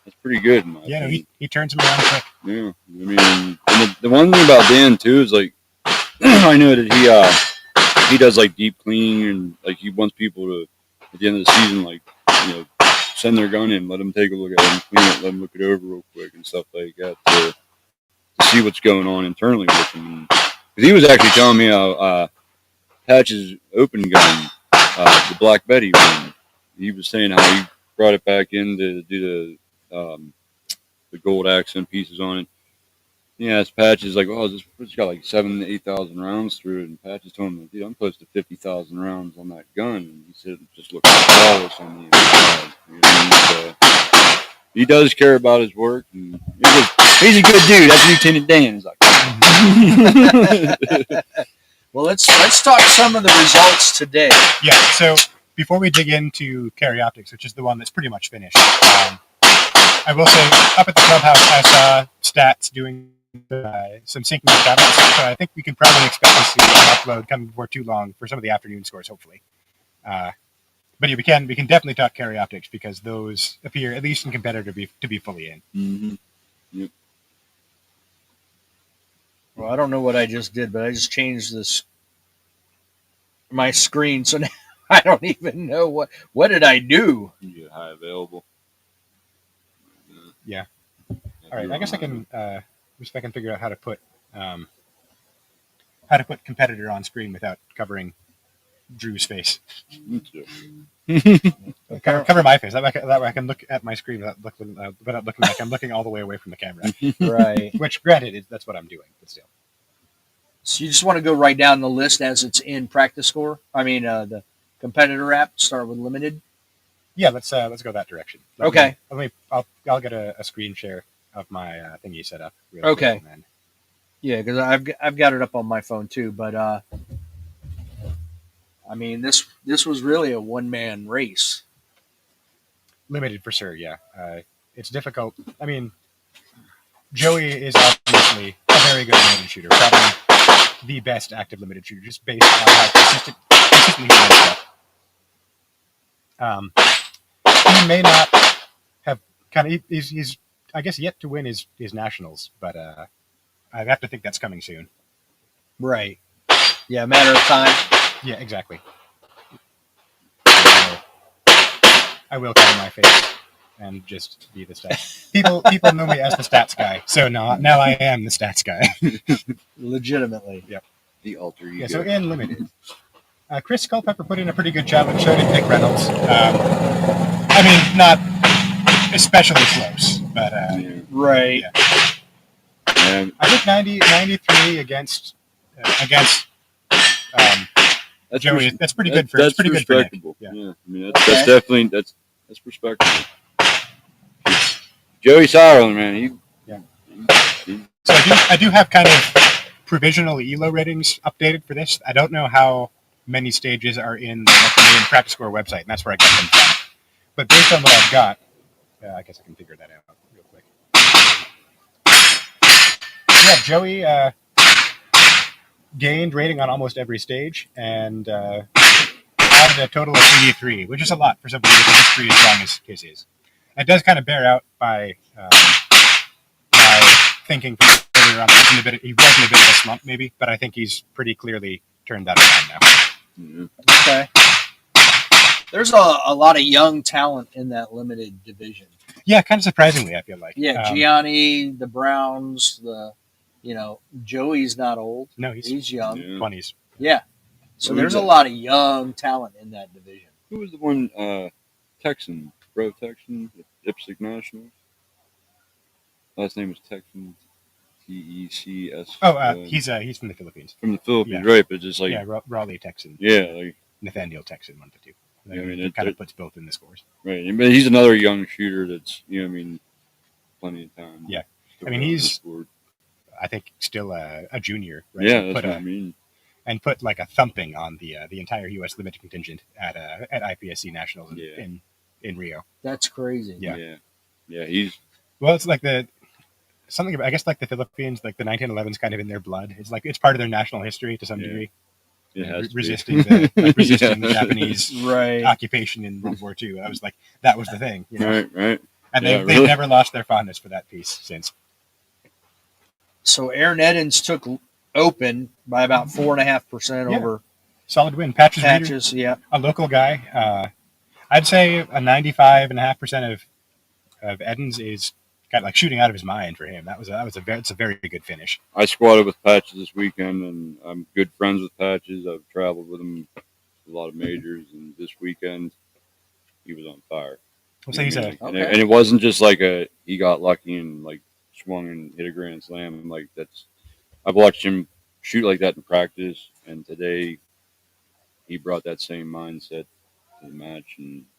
that's pretty good. In my opinion. He turns him around quick. Yeah, I mean, and the one thing about Dan too is like, I know that he does like deep cleaning, and like he wants people to, at the end of the season, like, you know, send their gun in, let them take a look at it, and clean it, let them look it over real quick and stuff like that to see what's going on internally with him. Because he was actually telling me how Patch's open gun, the Black Betty one, he was saying how he brought it back in to do the gold accent pieces on it. Yeah, this Patch is like, oh, it's got like 7,000 to 8,000 rounds through it, and Patch is telling me, dude, I'm close to 50,000 rounds on that gun, and he said it just looks flawless on the inside. You know, so he does care about his work, and he's a good dude. That's Lieutenant Dan. He's like, well, let's talk some of the results today. Yeah. So before we dig into Carry Optics, which is the one that's pretty much finished, I will say up at the clubhouse I saw stats doing some syncing of tablets, so I think we can probably expect to see an upload coming before too long for some of the afternoon scores, hopefully. But yeah, we can definitely talk Carry Optics because those appear, at least in competitor, to be fully in. mm-hmm. Yep. Well, I don't know what I just did, but I just changed my screen, so now I don't even know what did I do. You get high available. Yeah. All right. I guess I can. If I can figure out how to put competitor on screen without covering Drew's face. Cover my face. That way I can look at my screen without looking like I'm looking all the way away from the camera. Right. Which, granted, that's what I'm doing, but still. So you just want to go right down the list as it's in practice score? I mean, the competitor app, start with limited? Yeah, let's go that direction. Okay. I'll get a screen share of my thingy set up. Okay. Quick, then. Yeah, because I've got it up on my phone too. But I mean, this was really a one-man race. Limited for sure. Yeah, it's difficult. I mean, Joey is obviously a very good limited shooter, probably the best active limited shooter, just based on how consistently he does stuff. He may not have he's I guess yet to win his nationals, but I have to think that's coming soon. Right. Yeah, matter of time. Yeah, exactly. I will cover my face and just be the stats. People know me as the stats guy, so now I am the stats guy. Legitimately. Yep. The alter ego. Yeah, so in limited. Chris Culpepper put in a pretty good job, and so did Nick Reynolds. I mean, not especially close, but right. Yeah. I think 93 against Joey. That's pretty good for. That's pretty good for Nick. Yeah. I mean, that's definitely that's respectable. Joey Sauerland, man, So I do have kind of provisional ELO ratings updated for this. I don't know how many stages are in the main practice score website, and that's where I got them from. But based on what I've got, I guess I can figure that out real quick. Yeah, Joey gained rating on almost every stage and added a total of 83, which is a lot for somebody with a history as long as his is. It does kind of bear out by my thinking from earlier on that he was in a bit of a slump, maybe, but I think he's pretty clearly turned that around now. Okay. There's a lot of young talent in that limited division. Yeah, kind of surprisingly, I feel like. Yeah, Gianni, the Browns, Joey's not old. No, he's young. 20s. Yeah. So there's a lot of young talent in that division. Who was the one Texan, Ipswich Nationals? Last name was Texan, TECS. Oh, he's from the Philippines. From the Philippines, right? But just Raleigh Texan. Yeah, like Nathaniel Texan, one of the two. I mean, it kind of puts both in the scores. Right, but he's another young shooter that's plenty of time. Yeah, I mean he's I think still a junior. Right? Yeah, that's what I mean. And put like a thumping on the entire U.S. limited contingent at IPSC Nationals in Rio. That's crazy. Yeah. He's it's like something. I guess like the Philippines, like the 1911's kind of in their blood. It's like it's part of their national history to some degree. Resisting the Japanese occupation in World War II. That was the thing. Right. And they've never lost their fondness for that piece since. So Aaron Eddins took open by about 4.5% over. Solid win. Patches, yeah. A local guy. I'd say a 95.5% of Eddins is kind of like shooting out of his mind for him. It's a very good finish. I squatted with Patches this weekend, and I'm good friends with Patches. I've traveled with him to a lot of majors, and this weekend he was on fire. And it wasn't just like he got lucky and like swung and hit a grand slam. I've watched him shoot like that in practice, and today he brought that same mindset to the match.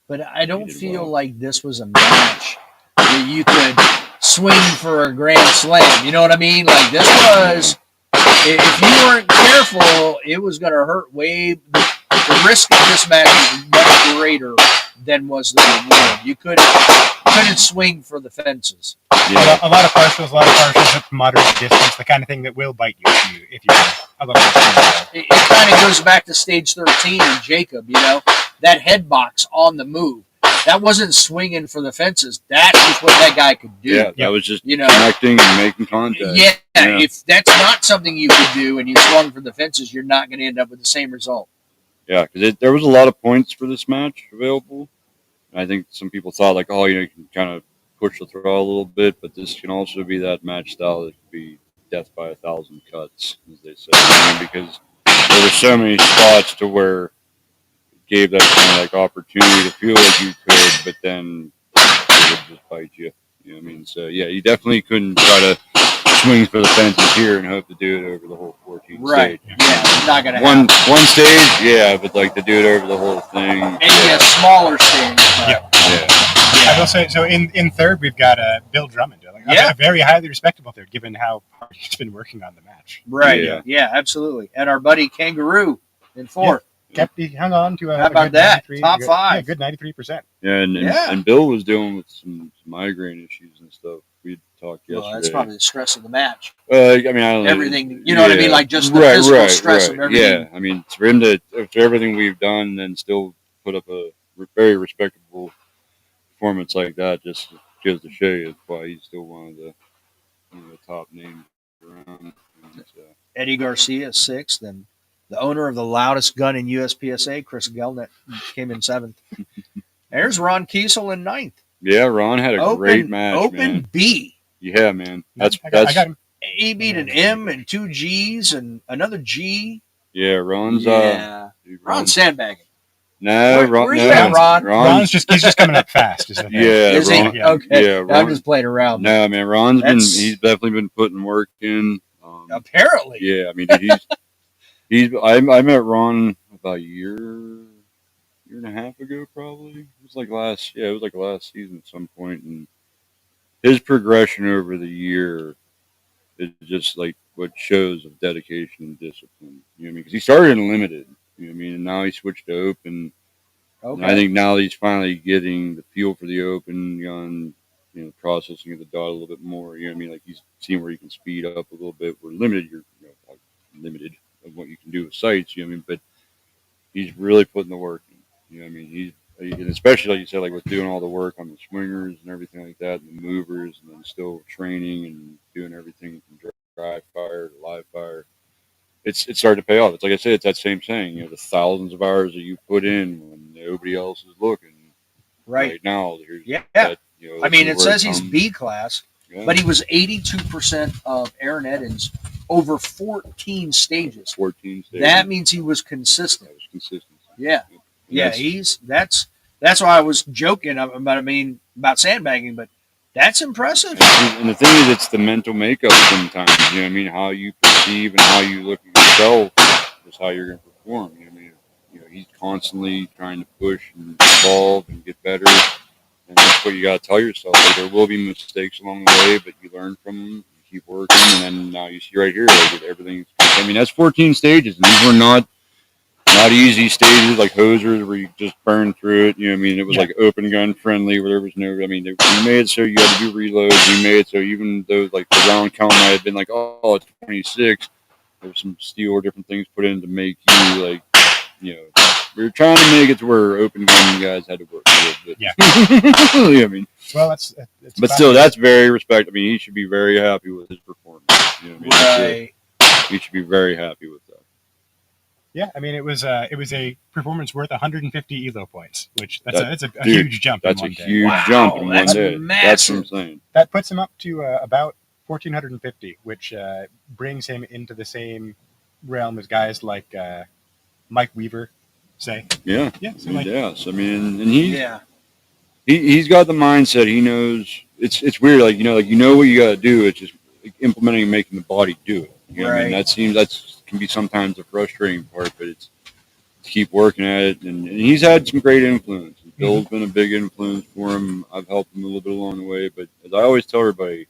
But I don't feel like this was a match where you could swing for a grand slam. You know what I mean? Like this was, if you weren't careful, it was going to hurt way. The risk of this match is much greater than was the reward. You couldn't swing for the fences. Yeah. A lot of partials at moderate distance, the kind of thing that will bite you if you a little bit. It kind of goes back to stage 13 in Jacob, that head box on the move. That wasn't swinging for the fences. That is what that guy could do. Yeah, that was just connecting and making contact. Yeah, if that's not something you could do and you swung for the fences, you're not going to end up with the same result. Yeah, because there was a lot of points for this match available. And I think some people thought you can kind of push the throw a little bit, but this can also be that match style that could be death by 1,000 cuts, as they say. Because there were so many spots to where gave that kind of opportunity to feel like you could, but then it would just bite you. You know what I mean? So yeah, you definitely couldn't try to swing for the fences here and hope to do it over the whole 14 right. stage. Yeah, it's not gonna happen. One stage, yeah, but to do it over the whole thing. Maybe a smaller stage. Yeah. I will say, so in third we've got Bill Drummond. A very highly respectable third, given how hard he's been working on the match. Right. Yeah, absolutely. And our buddy Kangaroo in fourth. He hung on to how about that? Top 5. Yeah, good 93%. Yeah, and Bill was dealing with some migraine issues and stuff. We talked yesterday. Well, that's probably the stress of the match. I don't know. Everything, you know what I mean? Like just the physical stress of everything. Yeah, I mean, for him after everything we've done, then still put up a very respectable performance like that, just goes to show you why he's still one of the top names around. Eddie Garcia 6th, and the owner of the loudest gun in USPSA, Chris Gelnet, came in 7th. There's Ron Kiesel in 9th. Yeah, Ron had a great match. Open B. Yeah, man. I got him. He beat an M and 2 G's and another G. Yeah, Ron's Ron's sandbagging. No, Ron? Ron's just coming up fast. Is he? Okay. Yeah, I'm just playing around. No, man, he's definitely been putting work in. Apparently. Yeah, I mean I met Ron about a year and a half ago, probably. It was like last season at some point, and his progression over the year is just like what shows of dedication and discipline. You know what I mean? Because he started in limited. You know what I mean? And now he switched to open. Okay. And I think now he's finally getting the feel for the open, on processing of the dot a little bit more. You know what I mean? Like he's seeing where he can speed up a little bit. We're limited. You're limited of what you can do with sights. You know what I mean? But he's really putting the work in. You know what I mean? And especially like you said, like with doing all the work on the swingers and everything like that, and the movers, and then still training and doing everything from dry fire to live fire. It's starting to pay off. It's like I said, it's that same saying. The thousands of hours that you put in when nobody else is looking. Right now, here's that. I mean, it says he's comes. B class, but he was 82% of Aaron Eddins over 14 stages. 14 stages. That means he was consistent. That was consistent. Yeah. That's why I was joking about sandbagging, but that's impressive. And the thing is, it's the mental makeup sometimes. You know what I mean? How you perceive and how you look at yourself is how you're going to perform. You know what I mean? He's constantly trying to push and evolve and get better. And that's what you got to tell yourself. Like, there will be mistakes along the way, but you learn from them, you keep working, and then now you see right here, like, everything. I mean, that's 14 stages, and these were not easy stages like hosers where you just burn through it. You know what I mean? It was like open gun friendly where there was no, I mean, we made it so you had to do reloads. We made it so even though like the round count might have been like, oh, it's 26, there's some steel or different things put in to make you like, we were trying to make it to where open gun guys had to work a little bit. Yeah. I mean, well, it's but still, that's very respect. I mean, he should be very happy with his performance. You know what I mean? Right. He should be very happy with that. Yeah, I mean, it was a performance worth 150 elo points, which that's a huge jump. That's in one a day. huge jump in one day. Massive. That's what I'm saying. That puts him up to about 1,450, which brings him into the same realm as guys like Mike Weaver, say. Yeah. So like, yes. I mean, and he's got the mindset. He knows it's weird. Like what you got to do. It's just like implementing and making the body do it. You know what I mean? That can be sometimes the frustrating part, but it's to keep working at it. And he's had some great influence. Bill's been a big influence for him. I've helped him a little bit along the way. But as I always tell everybody, it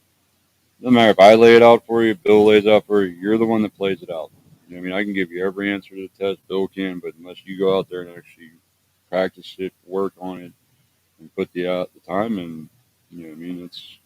doesn't matter if I lay it out for you, Bill lays it out for you. You're the one that plays it out. You know what I mean? I can give you every answer to the test, Bill can, but unless you go out there and actually practice it, work on it, and put the time in, you know what I mean? It's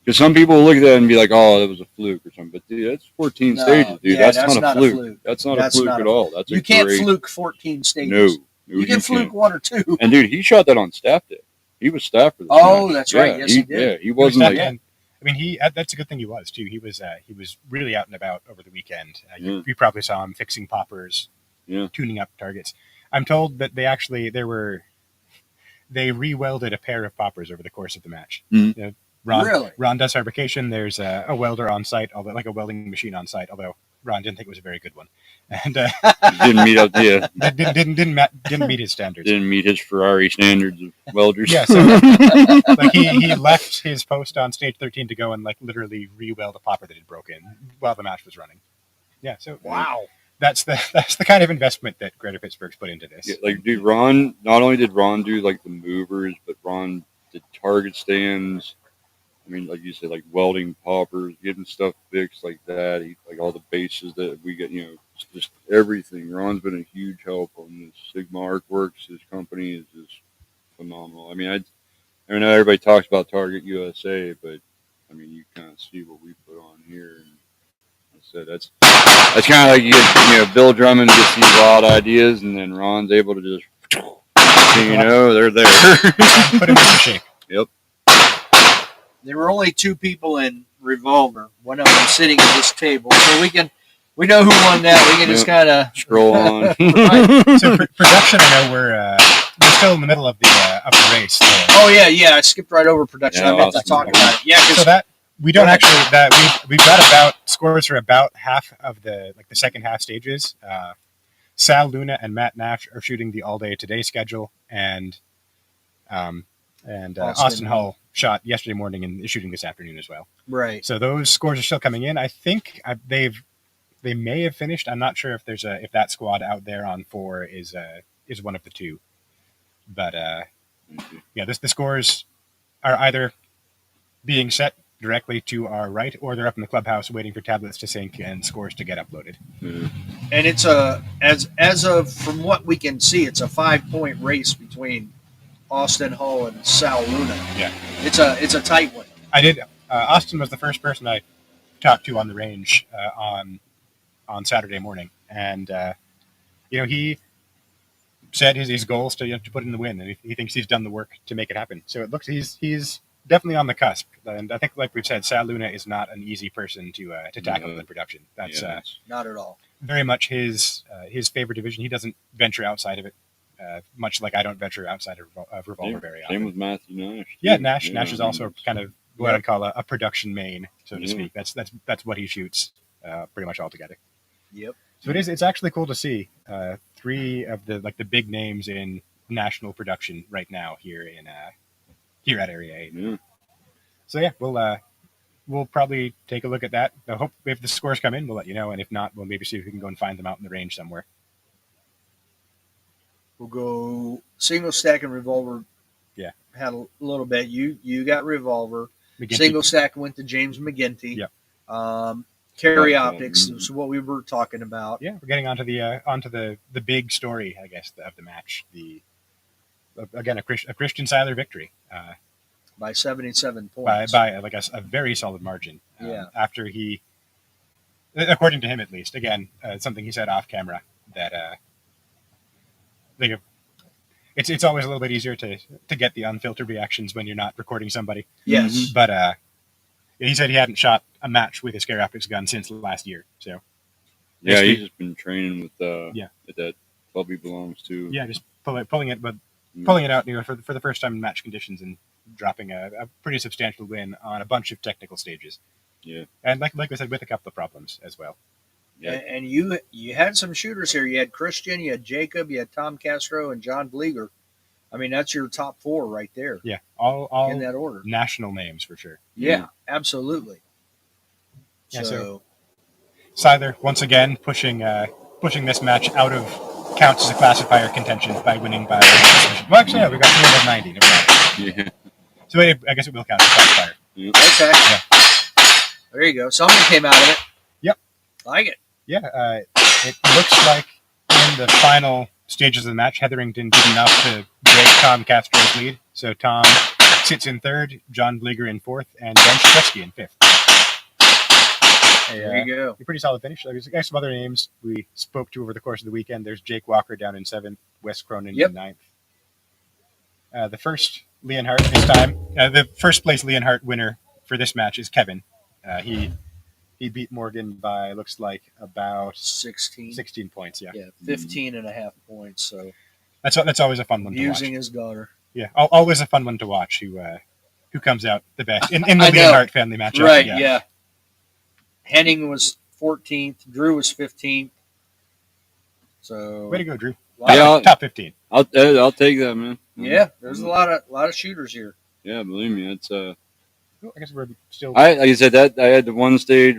because some people will look at that and be like, "Oh, that was a fluke" or something. But dude, that's 14 stages, dude. Yeah, that's not a fluke. That's not a fluke at all. That's you can't fluke 14 stages. No, you can fluke one or two. And dude, he shot that on staff day. He was staff for this. Oh, that's right. Yes, he did. Yeah, he wasn't like. I mean, that's a good thing he was too. He was really out and about over the weekend. You probably saw him fixing poppers, tuning up targets. I'm told that they re-welded a pair of poppers over the course of the match. Mm-hmm. Ron does fabrication. There's a welder on site, although like a welding machine on site. Although Ron didn't think it was a very good one, and didn't meet up. Yeah, didn't meet his standards. Didn't meet his Ferrari standards of welders. Yeah, so like he left his post on stage 13 to go and like literally re-weld a popper that had broken while the match was running. Yeah, so wow. That's the kind of investment that Greater Pittsburgh's put into this. Yeah, like, dude, Ron. Not only did Ron do like the movers, but Ron did target stands. I mean, like you said, like welding poppers, getting stuff fixed like that. Like all the bases that we get, just everything. Ron's been a huge help on this. Sigma Artworks, his company is just phenomenal. I mean, I know everybody talks about Target USA, but I mean, you kind of see what we put on here. And like I said, that's kind of like you get, Bill Drummond gets these wild ideas, and then Ron's able to just, they're there. Put him into shape. Yep. There were only two people in Revolver. One of them sitting at this table, so we know who won that. We can just kind of scroll on. Right. So production, I know we're still in the middle of the race. So. Oh yeah. I skipped right over production. I meant to talk about it. Yeah, so that we don't actually we've got about scores for about half of the second half stages. Sal Luna and Matt Nash are shooting the all day today schedule, and Austin Hull shot yesterday morning and is shooting this afternoon as well. Right. So those scores are still coming in. I think they may have finished. I'm not sure if if that squad out there on 4 is one of the two. But the scores are either being set directly to our right, or they're up in the clubhouse waiting for tablets to sync and scores to get uploaded. Mm-hmm. And it's as of from what we can see, it's a 5-point race between Austin Hull and Sal Luna. Yeah, it's a tight one. I did. Austin was the first person I talked to on the range on Saturday morning, and he said his goal is to put in the win, and he thinks he's done the work to make it happen. So it looks he's definitely on the cusp. And I think, like we've said, Sal Luna is not an easy person to tackle in production. That's not at all. Very much his favorite division. He doesn't venture outside of it. Much like I don't venture outside of Revolver very often. Same with Matthew Nash. Yeah, Nash is also kind of what I'd call a production main, so to speak. That's what he shoots pretty much all together. Yep. So it's actually cool to see 3 of the big names in national production right now here at Area 8. Yeah. So yeah, we'll probably take a look at that. I hope if the scores come in, we'll let you know, and if not, we'll maybe see if we can go and find them out in the range somewhere. We'll go single stack and revolver. Yeah. Had a little bit. You got revolver. McGinty. Single stack went to James McGinty. Yep. Carry optics is what we were talking about. Yeah, we're getting onto the big story, I guess, of the match. Again, a Christian Seiler victory By 77 points. by like a very solid margin. After he, according to him at least, again, something he said off camera that it's always a little bit easier to get the unfiltered reactions when you're not recording somebody. Yes. But he said he hadn't shot a match with his Scare Optics gun since last year. So yeah, he's just been training with with that club he belongs to. Yeah, just pulling it out, for the first time in match conditions and dropping a pretty substantial win on a bunch of technical stages. Yeah, and like we said, with a couple of problems as well. Yeah. And you had some shooters here. You had Christian, you had Jacob, you had Tom Castro, and John Bleeger. I mean, that's your top 4 right there. Yeah, all in that order. National names for sure. Yeah, absolutely. Yeah, so Seiler once again pushing this match out of counts as a classifier contention by winning by decision. Well, actually, we got 3 out of 90. Never mind. Yeah. So I guess it will count as classifier. Yeah. Okay. Yeah. There you go. Something came out of it. Yep. Like it. Yeah. It looks like in the final stages of the match, Hetherington did enough to break Tom Castro's lead. So Tom sits in 3rd, John Bleeger in 4th, and Ben Shketsky in 5th. There you go. A pretty solid finish. There's some other names we spoke to over the course of the weekend. There's Jake Walker down in 7th, Wes Cronin in 9th. The first Leonhardt this time, the first place Leonhardt winner for this match is Kevin. He beat Morgan by, looks like, about 16 points. Yeah, 15 and a half points. So that's always a fun one to watch. Using his daughter. Yeah, always a fun one to watch. Who comes out the best in the Leonhardt family matchup? Right. Yeah. Henning was 14th. Drew was 15th. So way to go, Drew. Top 15. I'll take that, man. Yeah, there's a lot of shooters here. Yeah, believe me, it's I guess we're still. Like I said, that I had the one stage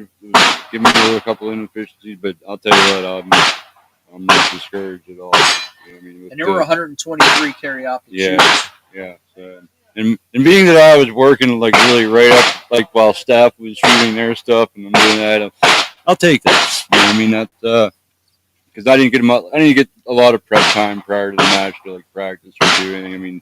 give me a couple inefficiencies, but I'll tell you what, I'm not discouraged at all. You know, I mean, and there were 123 carry optics shooters. Yeah. So, and being that I was working like really right up, like while staff was shooting their stuff, and I'm doing that, I'll take that. You know what I mean? That because I didn't get a lot of prep time prior to the match to like practice or do anything. I mean,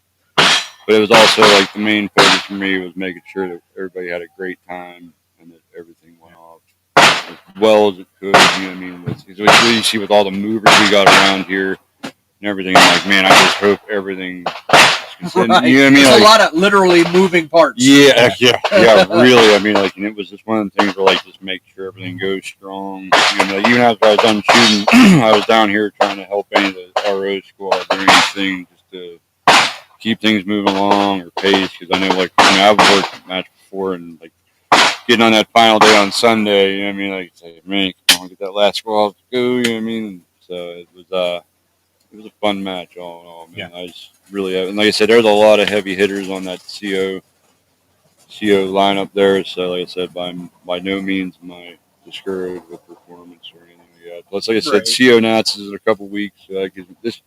but it was also like the main focus for me was making sure that everybody had a great time and that everything went off as well as it could. You know what I mean? Because you see with all the movers we got around here and everything, I'm like, man, I just hope everything. Right. You know what I mean? There's a lot of literally moving parts. Yeah, really. I mean, like, and it was just one of the things where, like, just make sure everything goes strong. You know, even after I was done shooting, I was down here trying to help any of the RO squad or anything just to keep things moving along or pace. Because I know, like, I've worked a match before and, like, getting on that final day on Sunday, you know what I mean? Like, say, man, come on, get that last squad, let's go, you know what I mean? So it was a fun match all in all, man. Yeah. I was really, and like I said, there's a lot of heavy hitters on that CO lineup there. So like I said, by no means am I discouraged with performance or anything like that. Plus, like I said, CO Nats is in a couple weeks. So this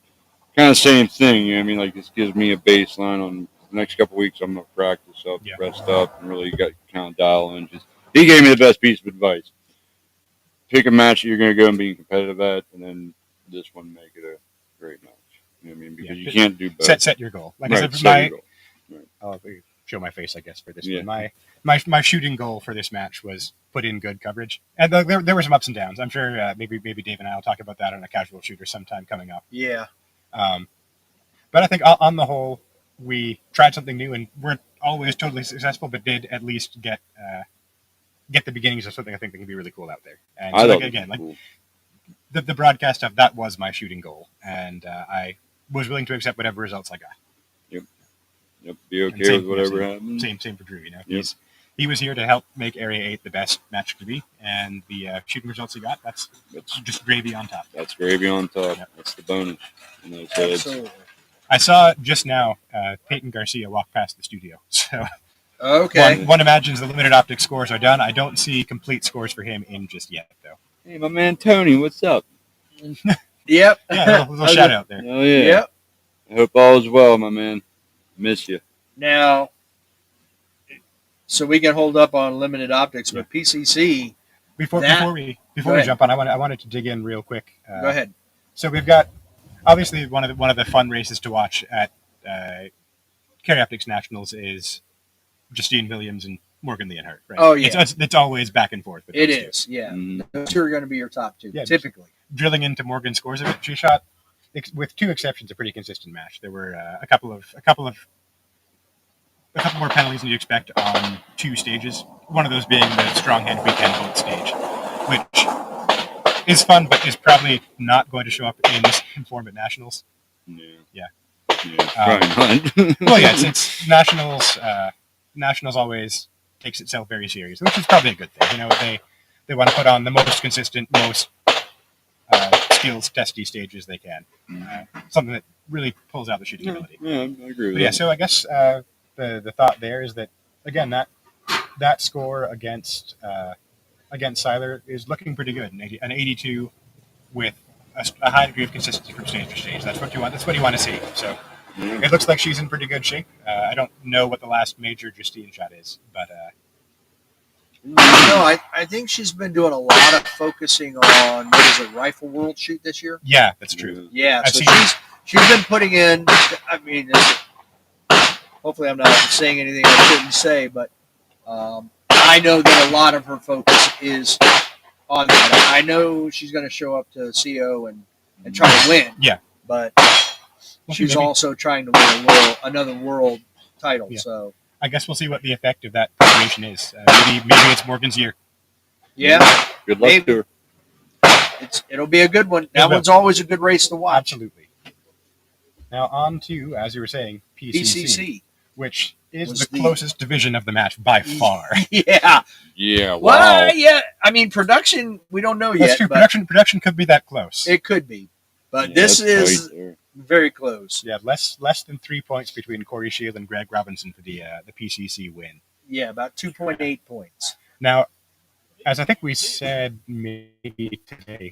kind of same thing. You know what I mean? Like this gives me a baseline on the next couple weeks. I'm gonna practice up, rest up, and really got kind of dial in. He gave me the best piece of advice: pick a match that you're gonna go and be competitive at, and then this one make it a great match. You know what I mean? Because you can't do both. Set your goal. Like right, I said, Right. I'll show my face, I guess, for this one. My shooting goal for this match was put in good coverage. And there were some ups and downs. I'm sure maybe Dave and I will talk about that on a casual shooter sometime coming up. Yeah. But I think on the whole, we tried something new and weren't always totally successful, but did at least get the beginnings of something I think that can be really cool out there. And I so, thought like, again, like cool. the broadcast stuff, that was my shooting goal, and I was willing to accept whatever results I got. Yep, be And okay with whatever happens. Same for Drew. You know, Yep. he was here to help make Area 8 the best match could be, and the shooting results he got, that's just gravy on top. That's gravy on top. Yep. That's the bonus. In those heads. Absolutely. I saw just now Peyton Garcia walk past the studio, so Okay. one imagines the limited optics scores are done. I don't see complete scores for him in just yet, though. Hey, my man Tony, what's up? Yep. Yeah, a little shout out there. Oh yeah. Yep. I hope all is well, my man. Miss you. Now, so we can hold up on limited optics, but PCC. Before Go we ahead. jump on, I wanted to dig in real quick. Go ahead. So we've got obviously one of the fun races to watch at Carry Optics Nationals is Justine Williams and Morgan Leonhardt. Right? Oh, yeah. It's always back and forth. With It those two. is, yeah. Mhm. Those two are going to be your top two, Yeah, typically. Drilling into Morgan's scores a bit, she shot, with two exceptions, a pretty consistent match. There were a couple more penalties than you'd expect on two stages. One of those being the strong hand weekend bolt stage, which is fun, but is probably not going to show up in this form at nationals. Yeah. Yeah. Probably not. Well, yeah, it's nationals. Nationals always takes itself very seriously, which is probably a good thing. You know, they want to put on the most consistent, most skills testy stages they can. Something that really pulls out the shooting ability. Yeah, I agree with But yeah, that. so I guess the thought there is that again that score against Seiler is looking pretty good. An 82 with a high degree of consistency from stage to stage. That's what you want. That's what you want to see. So Yeah. it looks like she's in pretty good shape. I don't know what the last major Justine shot is, but No, I think she's been doing a lot of focusing on, what is it, Rifle World shoot this year? yeah, that's true. Yeah, I've so seen- she's been putting in, I mean, hopefully I'm not saying anything I shouldn't say, but I know that a lot of her focus is on that. I know she's going to show up to CO and try to win. Yeah. But Well, she's maybe- also trying to win another world title. Yeah. So I guess we'll see what the effect of that preparation is. Maybe it's Morgan's year. yeah, Good luck Maybe. to her. it'll be a good one. It That will. one's always a good race to watch. Absolutely. Now on to, as you were saying, PCC. which is Was the the- closest division of the match by far. Yeah. Yeah, wow. Well, yeah. I mean, production, we don't know That's yet. true. But Production could be that close. it could be. But Yeah, this that's is tight there. very close. Yeah, less than 3 points between Corey Shield and Greg Robinson for the PCC win. Yeah, about 2.8 points. Now, as I think we said maybe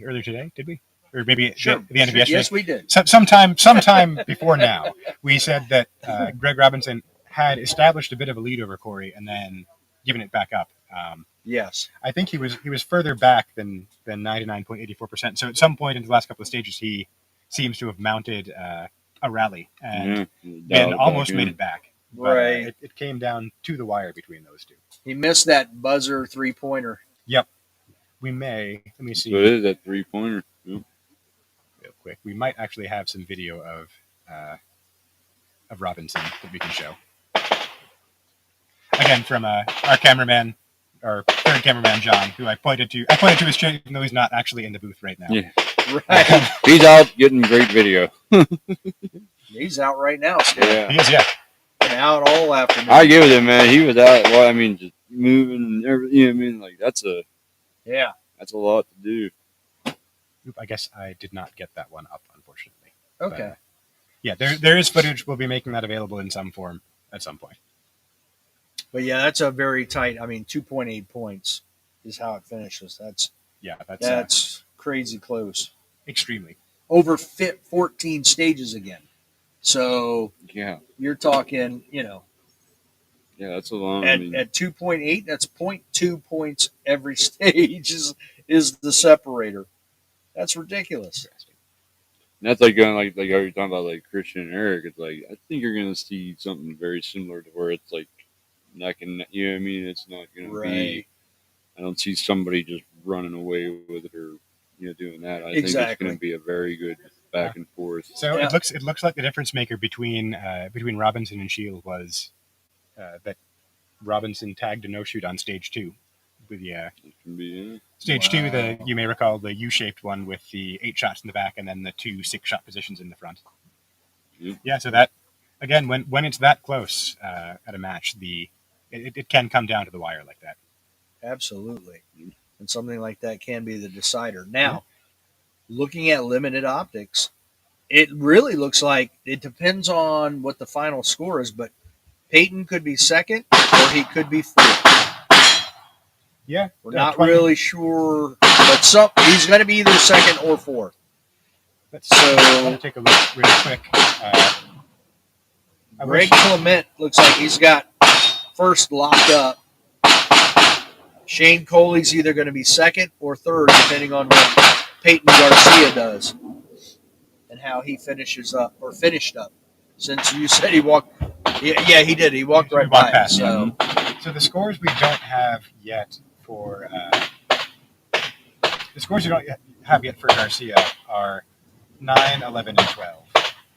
earlier today, did we? Or maybe at the end of yesterday? Yes, we did. Sometime before now, we said that Greg Robinson had established a bit of a lead over Corey and then given it back up. Yes. I think he was further back than 99.84%. So at some point in the last couple of stages, he seems to have mounted a rally and then almost made it back. But, Right. it came down to the wire between those two. He missed that buzzer 3-pointer. We may, let me see So it is that 3-pointer. Yep. real quick. We might actually have some video of Robinson that we can show. Again, from our cameraman, our third cameraman, John, who I pointed to his chair, even though he's not actually in the booth right now. Yeah. Right. He's out getting great video. He's out right now. Still. Yeah. He is, yeah. Been out all afternoon. I give it him, man. He was out. Well, I mean, just moving and everything. You know what I mean? Like that's a lot to do. Oop, I guess I did not get that one up, unfortunately. Okay. Yeah, there is footage. We'll be making that available in some form at some point. But yeah, that's a very tight. I mean, 2.8 points is how it finishes. That's crazy close. Extremely. Over 14 stages again. So Yeah. you're talking, Yeah, that's a long. I mean, at 2.8, that's 0.2 points every stage is the separator. That's ridiculous. that's like going like how you're talking about like Christian and Eric. It's like I think you're gonna see something very similar to where it's like neck and neck. You know what I mean? It's not gonna be. Right. I don't see somebody just running away with it or doing that. I think it's Exactly. gonna be a very good back and forth. So Yeah. it looks like the difference maker between Robinson and Shield was that Robinson tagged a no shoot on stage 2 with the stage 2. You may recall the U-shaped one with the 8 shots in the back and then the 2 6-shot positions in the front. Yep. Yeah, so that again, when it's that close at a match, it can come down to the wire like that. Absolutely. And something like that can be the decider. Now, looking at limited optics, it really looks like it depends on what the final score is, but Peyton could be second or he could be fourth. Yeah, We're not really sure, but he's going to be either second or fourth. I'm going to take a look real quick. Greg Clement looks like he's got first locked up. Shane Coley's either going to be second or third, depending on what Peyton Garcia does and how he finished up. Since you said he walked, yeah, he did. He walked right by past. So the scores we don't have yet for Garcia are 9, 11, and 12,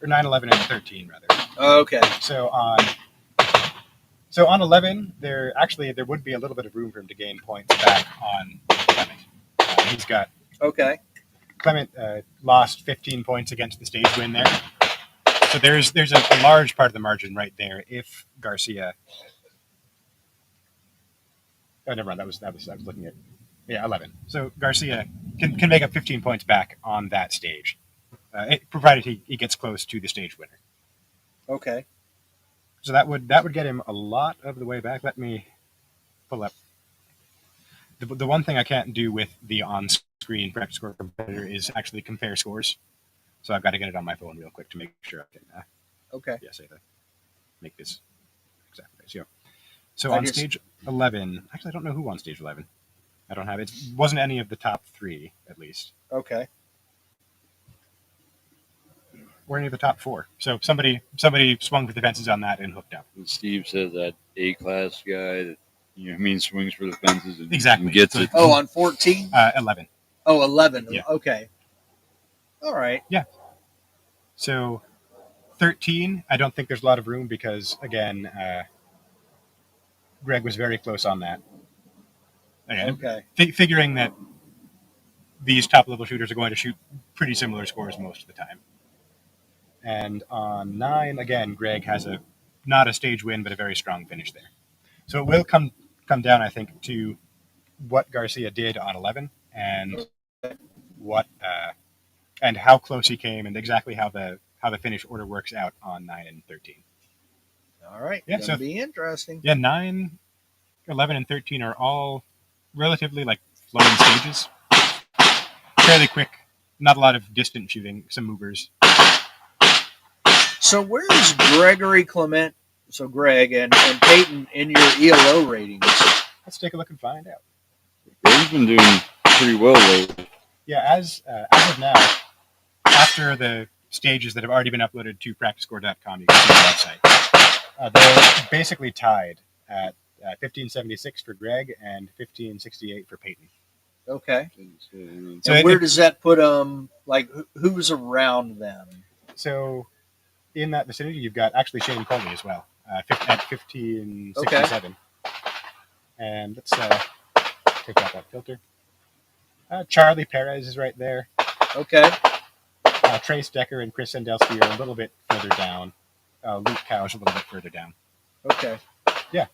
or 9, 11, and 13 rather. Okay. So on 11, there would be a little bit of room for him to gain points back on Clement. He's got Clement lost 15 points against the stage win there. So there's a large part of the margin right there if Garcia. Oh, never mind. That was I was looking at 11. So Garcia can make up 15 points back on that stage, provided he gets close to the stage winner. Okay. So that would get him a lot of the way back. Let me pull up. The one thing I can't do with the on-screen practice score competitor is actually compare scores. So I've got to get it on my phone real quick to make sure I can. Make this exactly. So on stage 11, actually I don't know who on stage 11. I don't have it. It wasn't any of the top 3 at least. Okay. Or any of the top 4. So somebody swung for the fences on that and hooked up. And Steve says that A-class guy that swings for the fences and exactly gets it. Oh, on 14? 11. Oh, 11. Yeah. Okay. All right. Yeah. So 13, I don't think there's a lot of room because, again, Greg was very close on that. Okay. Figuring that these top-level shooters are going to shoot pretty similar scores most of the time. And on 9, again, Greg has not a stage win, but a very strong finish there. So it will come down, I think, to what Garcia did on 11 and and how close he came and exactly how the finish order works out on 9 and 13. All right. Yeah, Gonna be interesting. Yeah, 9, 11, and 13 are all relatively flowing stages. Fairly quick, not a lot of distant shooting, some movers. So where's Gregory Clement, so Greg, and Peyton in your ELO ratings? Let's take a look and find out. Greg's been doing pretty well lately. Yeah, as of now, after the stages that have already been uploaded to practicescore.com, you can see the website. They're basically tied at 1576 for Greg and 1568 for Peyton. Okay. So and where does that put them? Who's around them? So in that vicinity, you've got actually Shane Coley as well at 1567. Okay. And let's take out that filter. Charlie Perez is right there. Okay. Trace Decker and Chris Sandelsky are a little bit further down. Luke Couch a little bit further down. Okay. Yeah.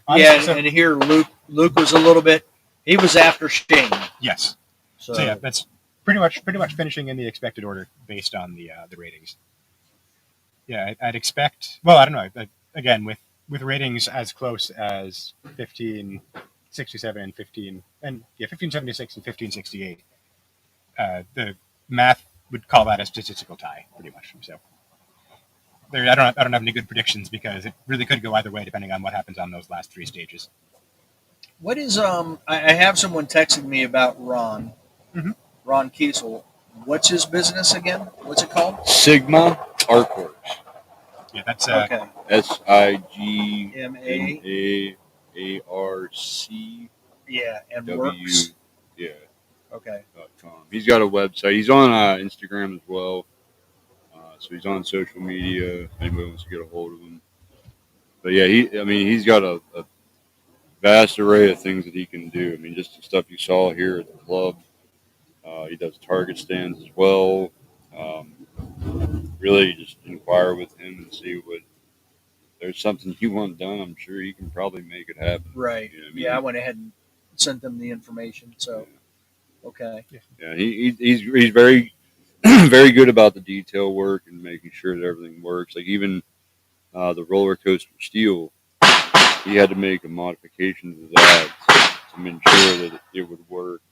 Honestly, and here Luke was a little bit. He was after Shane. Yes. So yeah, that's pretty much finishing in the expected order based on the ratings. Yeah, I'd expect. Well, I don't know. Again, with ratings as close as 1567 and 1576 and 1568, the math would call that a statistical tie, pretty much. So I don't have any good predictions because it really could go either way depending on what happens on those last 3 stages. What is I have someone texting me about Ron. Mm-hmm. Ron Kiesel. What's his business again? What's it called? Sigma Artworks. Yeah, that's okay. SIGMAARC. Yeah, and works. Yeah. Okay. .com. He's got a website. He's on Instagram as well. So he's on social media. If anybody wants to get a hold of him. But yeah, he's got a vast array of things that he can do. I mean, just the stuff you saw here at the club. He does target stands as well. Um, really, just inquire with him and see what. There's something you want done. I'm sure he can probably make it happen. Right. You know what I mean? Yeah, I went ahead and sent them the information. So, okay. Yeah, he's very very good about the detail work and making sure that everything works. Like even the roller coaster steel, he had to make a modification to that to ensure that it would work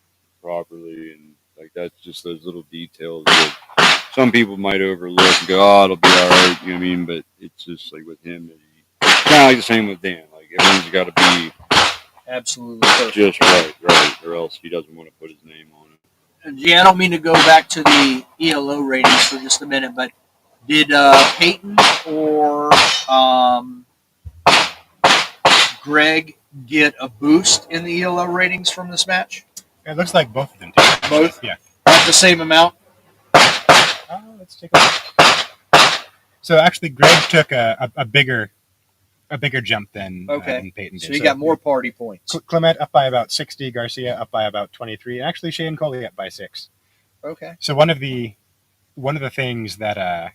properly, and like that's just those little details that some people might overlook and go, "Oh, it'll be all right." You know what I mean? But it's just like with him, kind of like the same with Dan. Like everything's got to be absolutely perfect. Just right, or else he doesn't want to put his name on it. Yeah, I don't mean to go back to the ELO ratings for just a minute, but did Peyton or Greg get a boost in the ELO ratings from this match? It looks like both of them did. Both? Yeah. About the same amount? Let's take a look. So actually, Greg took a bigger jump than Peyton did. So he got more party points. Clement up by about 60, Garcia up by about 23, and actually Shane Coley up by 6. Okay. So one of the things that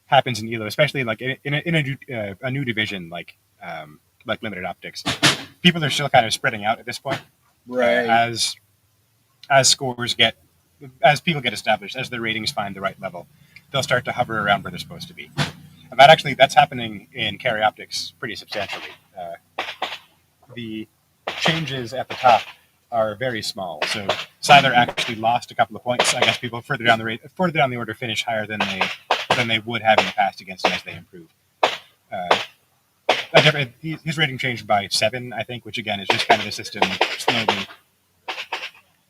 happens in ELO, especially like in a new division like limited optics, people are still kind of spreading out at this point. Right. As scores as people get established, as the ratings find the right level, they'll start to hover around where they're supposed to be. And that's happening in carry optics pretty substantially. The changes at the top are very small. So Seiler actually lost a couple of points. I guess people further down the order finish higher than they would have in the past against him as they improve. His rating changed by 7, I think, which again is just kind of the system slowly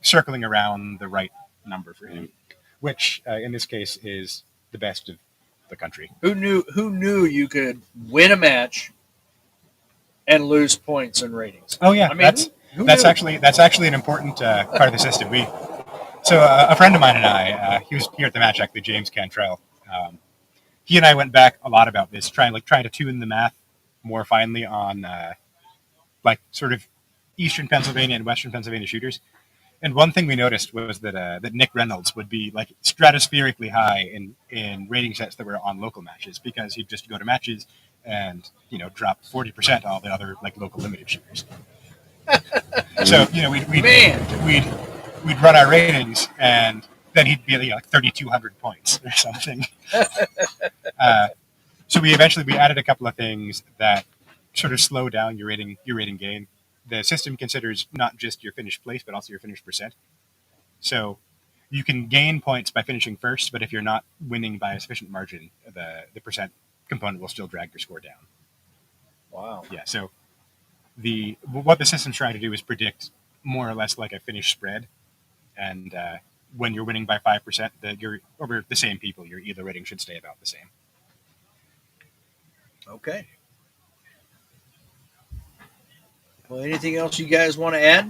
circling around the right number for him, which in this case is the best of the country. Who knew you could win a match and lose points and ratings? Oh yeah, I mean, that's actually an important part of the system. A friend of mine and I, he was here at the match actually, James Cantrell. He and I went back a lot about this, trying to tune the math more finely on sort of Eastern Pennsylvania and Western Pennsylvania shooters. And one thing we noticed was that Nick Reynolds would be like stratospherically high in rating sets that were on local matches, because he'd just go to matches and drop 40% all the other like local limited shooters. So we'd run our ratings, and then he'd be like 3,200 points or something. So we added a couple of things that sort of slow down your rating gain. The system considers not just your finished place, but also your finished percent. So you can gain points by finishing first, but if you're not winning by a sufficient margin, the percent component will still drag your score down. Wow. Yeah. So what the system's trying to do is predict more or less like a finished spread, and when you're winning by 5%, you're over the same people, your ELO rating should stay about the same. Okay. Well, anything else you guys want to add?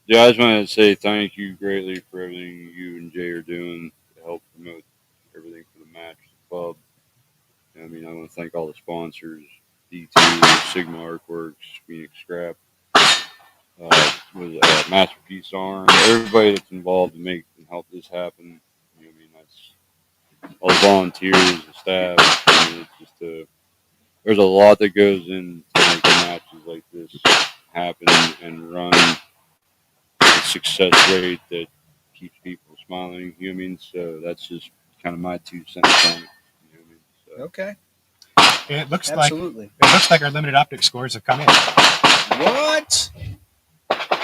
Yeah, I just wanted to say thank you greatly for everything you and Jay are doing to help promote everything for the match, the club. I mean, I want to thank all the sponsors, DT, Sigma Artworks, Phoenix Scrap, Masterpiece Arm, everybody that's involved to make and help this happen. I mean, that's all the volunteers, the staff. I mean, it's just there's a lot that goes into making matches like this happen and run a success rate that keeps people smiling. You know what I mean? So that's just kind of my 2 cents on it. You know what I mean? So. Okay. It looks Absolutely. like our limited optic scores have come in. What?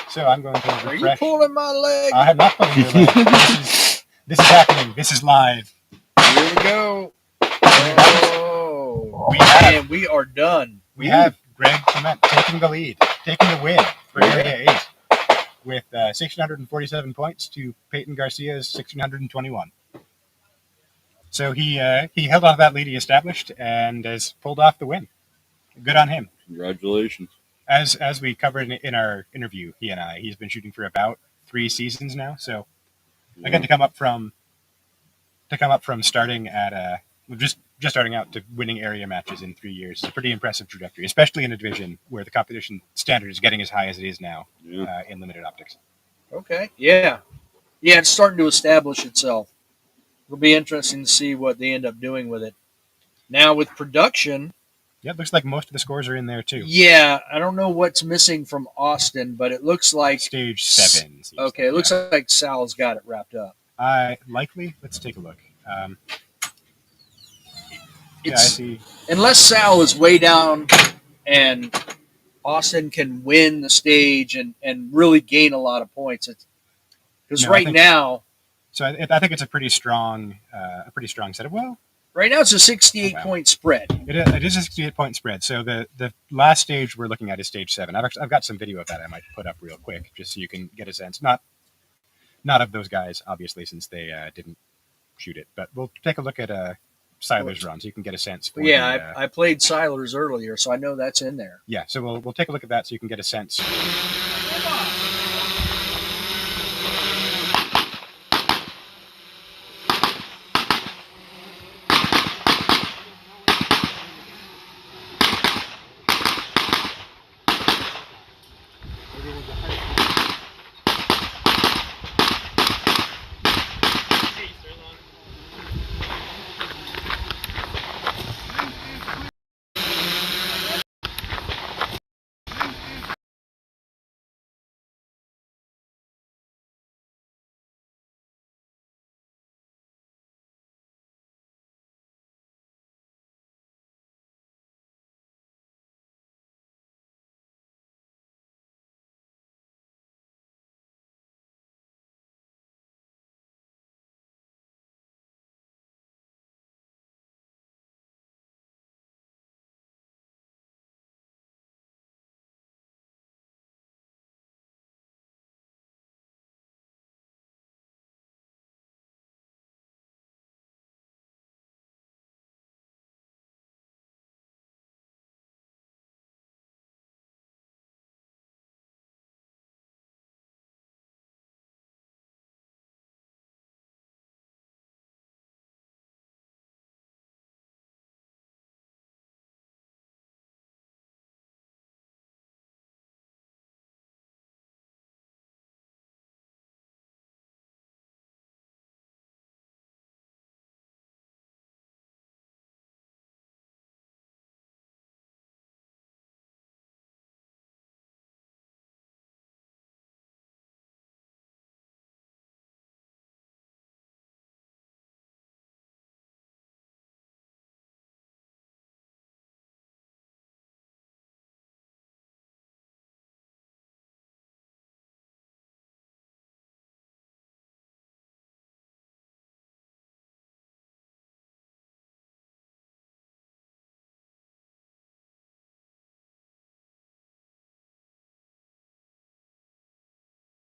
So I'm going to refresh. Are you pulling my leg? I am not pulling your leg. This is happening. This is live. Here we go. Oh, we are done. We have Greg Clement taking the lead, taking the win for Area 8 with 1,647 points to Peyton Garcia's 1,621. So he held on to that lead he established and has pulled off the win. Good on him. Congratulations. As we covered in our interview, he's been shooting for about 3 seasons now. So I got to come up from to come up from starting at just starting out to winning area matches in 3 years is a pretty impressive trajectory, especially in a division where the competition standard is getting as high as it is now in limited optics. Okay. Yeah. Yeah, it's starting to establish itself. It'll be interesting to see what they end up doing with it. Now with production, Yeah, it looks like most of the scores are in there too. yeah, I don't know what's missing from Austin, but it looks like Stage 7. Okay, it looks like Sal's got it wrapped up. Likely. Let's take a look. It's, I see. Unless Sal is way down and Austin can win the stage and really gain a lot of points. Because now. So I think it's a pretty strong setup. Well, right now it's a 68-point spread. It is a 68-point spread. So the last stage we're looking at is stage 7. I've got some video of that I might put up real quick just so you can get a sense. Not of those guys, obviously, since they didn't shoot it. But we'll take a look at Seiler's run so you can get a sense. For I played Seiler's earlier, so I know that's in there. Yeah, so we'll take a look at that so you can get a sense.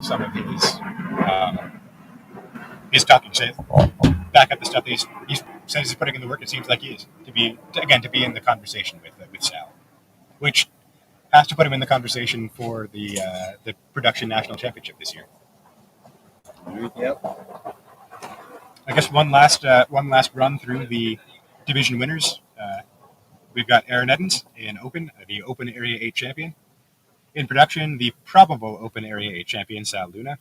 Some of his talking says back up the stuff that he says he's putting in the work. It seems like he is to be in the conversation with Sal, which has to put him in the conversation for the production national championship this year. Yep. I guess one last run through the division winners. We've got Aaron Edens in Open, the Open Area 8 champion. In production, the probable Open Area 8 champion, Sal Luna.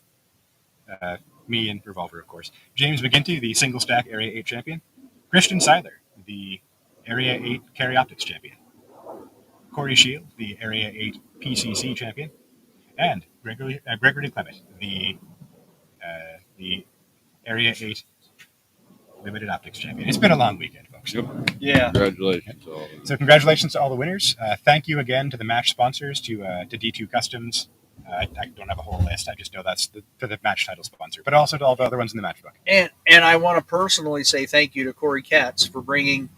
Me and Revolver, of course. James McGinty, the single stack Area 8 champion. Christian Seiler, the Area 8 Carry Optics champion. Corey Shield, the Area 8 PCC champion. And Gregory Clement, the Area 8 Limited Optics champion. It's been a long weekend, folks. Yep. Yeah. Congratulations. So congratulations to all the winners. Thank you again to the match sponsors, to D2 Customs. I don't have a whole list. I just know that's for the match title sponsor, but also to all the other ones in the match book. And I want to personally say thank you to Corey Katz for bringing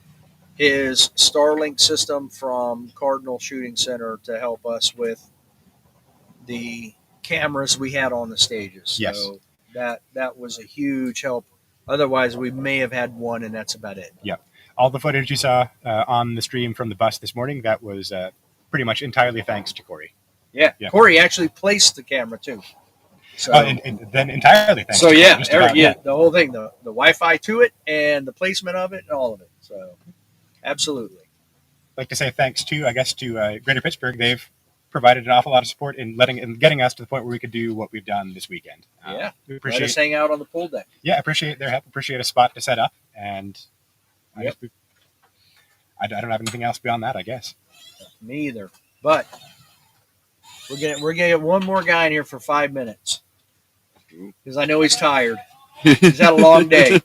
his Starlink system from Cardinal Shooting Center to help us with the cameras we had on the stages. Yes. So that was a huge help. Otherwise, we may have had one, and that's about it. Yeah. All the footage you saw on the stream from the bus this morning, that was pretty much entirely thanks to Corey. Yeah. Corey actually placed the camera, too. So, and then entirely thanks so to yeah, just about, yeah, the whole thing, the Wi-Fi to it, and the placement of it, and all of it. So, absolutely. Like to say thanks to, I guess, to Greater Pittsburgh. They've provided an awful lot of support in getting us to the point where we could do what we've done this weekend. Yeah, we let appreciate us hang out on the pool deck. Yeah, appreciate their help. Appreciate a spot to set up, and Yep. I don't have anything else beyond that, I guess. Me either. But we're gonna get one more guy in here for 5 minutes because I know he's tired. He's had a long day.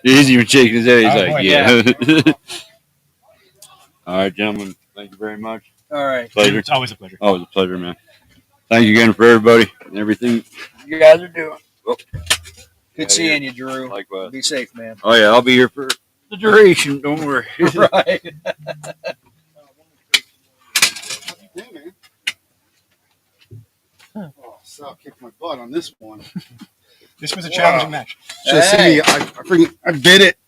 He's even shaking his head. He's Oh, like, boy, yeah. All right, gentlemen. Thank you very much. All right. Pleasure. It's always a pleasure. Always a pleasure, man. Thank you again for everybody and everything you guys are doing. Good seeing you, Drew. Likewise. Be safe, man. Oh, yeah. I'll be here for the duration. Don't worry. Right. Oh, Sal kicked my butt on this one. This was a challenging match. Should have seen me. I did it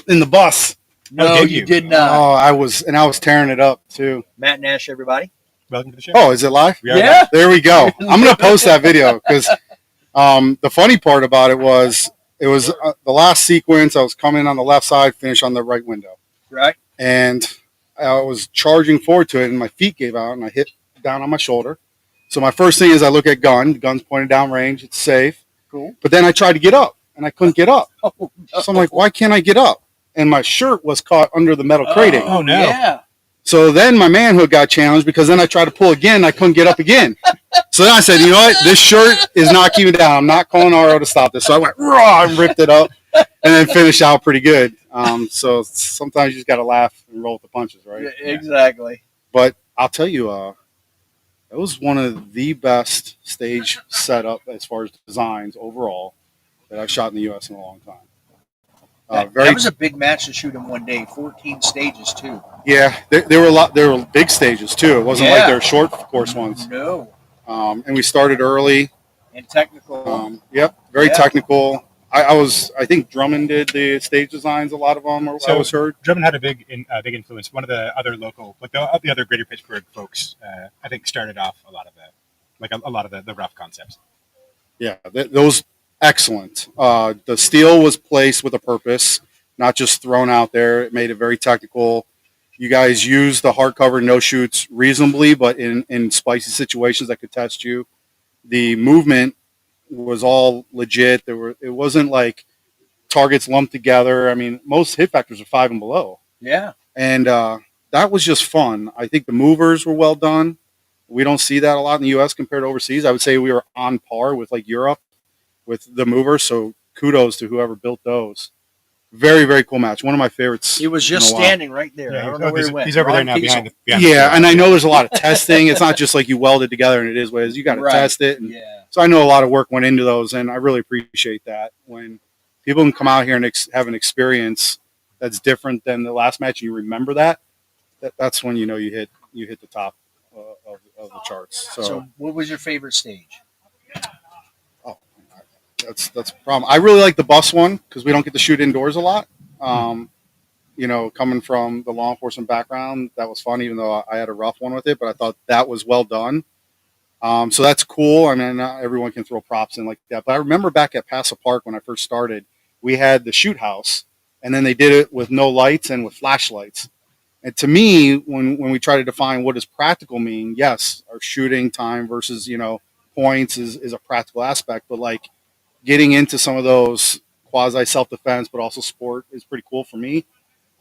in the bus. No, did you you? did not. Oh, I was tearing it up too. Matt Nash, everybody. Welcome to the show. Oh, is it live? We are Yeah. There we go. I'm gonna post that video because the funny part about it was the last sequence. I was coming on the left side, finished on the right window, Right. and I was charging forward to it, and my feet gave out, and I hit down on my shoulder. So my first thing is I look at gun. The gun's pointed down range. It's safe. Cool. But then I tried to get up, and I couldn't get up. Oh, no. So I'm like, why can't I get up? And my shirt was caught under the metal crating. Oh, no. Yeah. So then my manhood got challenged because then I tried to pull again. I couldn't get up again. So then I said, you know what? This shirt is not keeping down. I'm not calling RO to stop this. So I went raw and ripped it up and then finished out pretty good. So sometimes you just got to laugh and roll with the punches, right? Yeah, exactly. But I'll tell you, it was one of the best stage setup as far as designs overall that I've shot in the U.S. in a long time. That was a big match to shoot in one day. 14 stages too. Yeah, there were a lot. There were big stages too. It wasn't like Yeah. they were short course ones. No. And we started early. And technical. Yep, very Yeah. technical. I think Drummond did the stage designs. A lot of them. I was heard. Drummond had a big influence. One of the other local, like the other Greater Pittsburgh folks, I think started off a lot of the rough concepts. Yeah, those excellent. The steel was placed with a purpose, not just thrown out there. It made it very technical. You guys used the hardcover no shoots reasonably, but in spicy situations that could test you. The movement was all legit. It wasn't like targets lumped together. I mean, most hit factors are 5 and below. Yeah. And that was just fun. I think the movers were well done. We don't see that a lot in the U.S. compared to overseas. I would say we were on par with like Europe with the movers. So kudos to whoever built those. Very, very cool match. One of my favorites. He was just in a while. standing right there. I don't know where he went. He's over there Ron now behind Kiesel. the Yeah, and I know there's a lot of testing. It's not just like you weld it together and it is what it is. You got to Right. test it. And Yeah. so I know a lot of work went into those, and I really appreciate that. When people can come out here and have an experience that's different than the last match, and you remember that's when you know you hit the top of the charts. So, what was your favorite stage? That's a problem. I really like the bus one because we don't get to shoot indoors a lot. Coming from the law enforcement background, that was fun, even though I had a rough one with it, but I thought that was well done. So that's cool. I mean, not everyone can throw props in like that, but I remember back at Paso Park when I first started, we had the shoot house, and then they did it with no lights and with flashlights. And to me, when we try to define what does practical mean, yes, our shooting time versus, points is a practical aspect, but like getting into some of those quasi self-defense, but also sport is pretty cool for me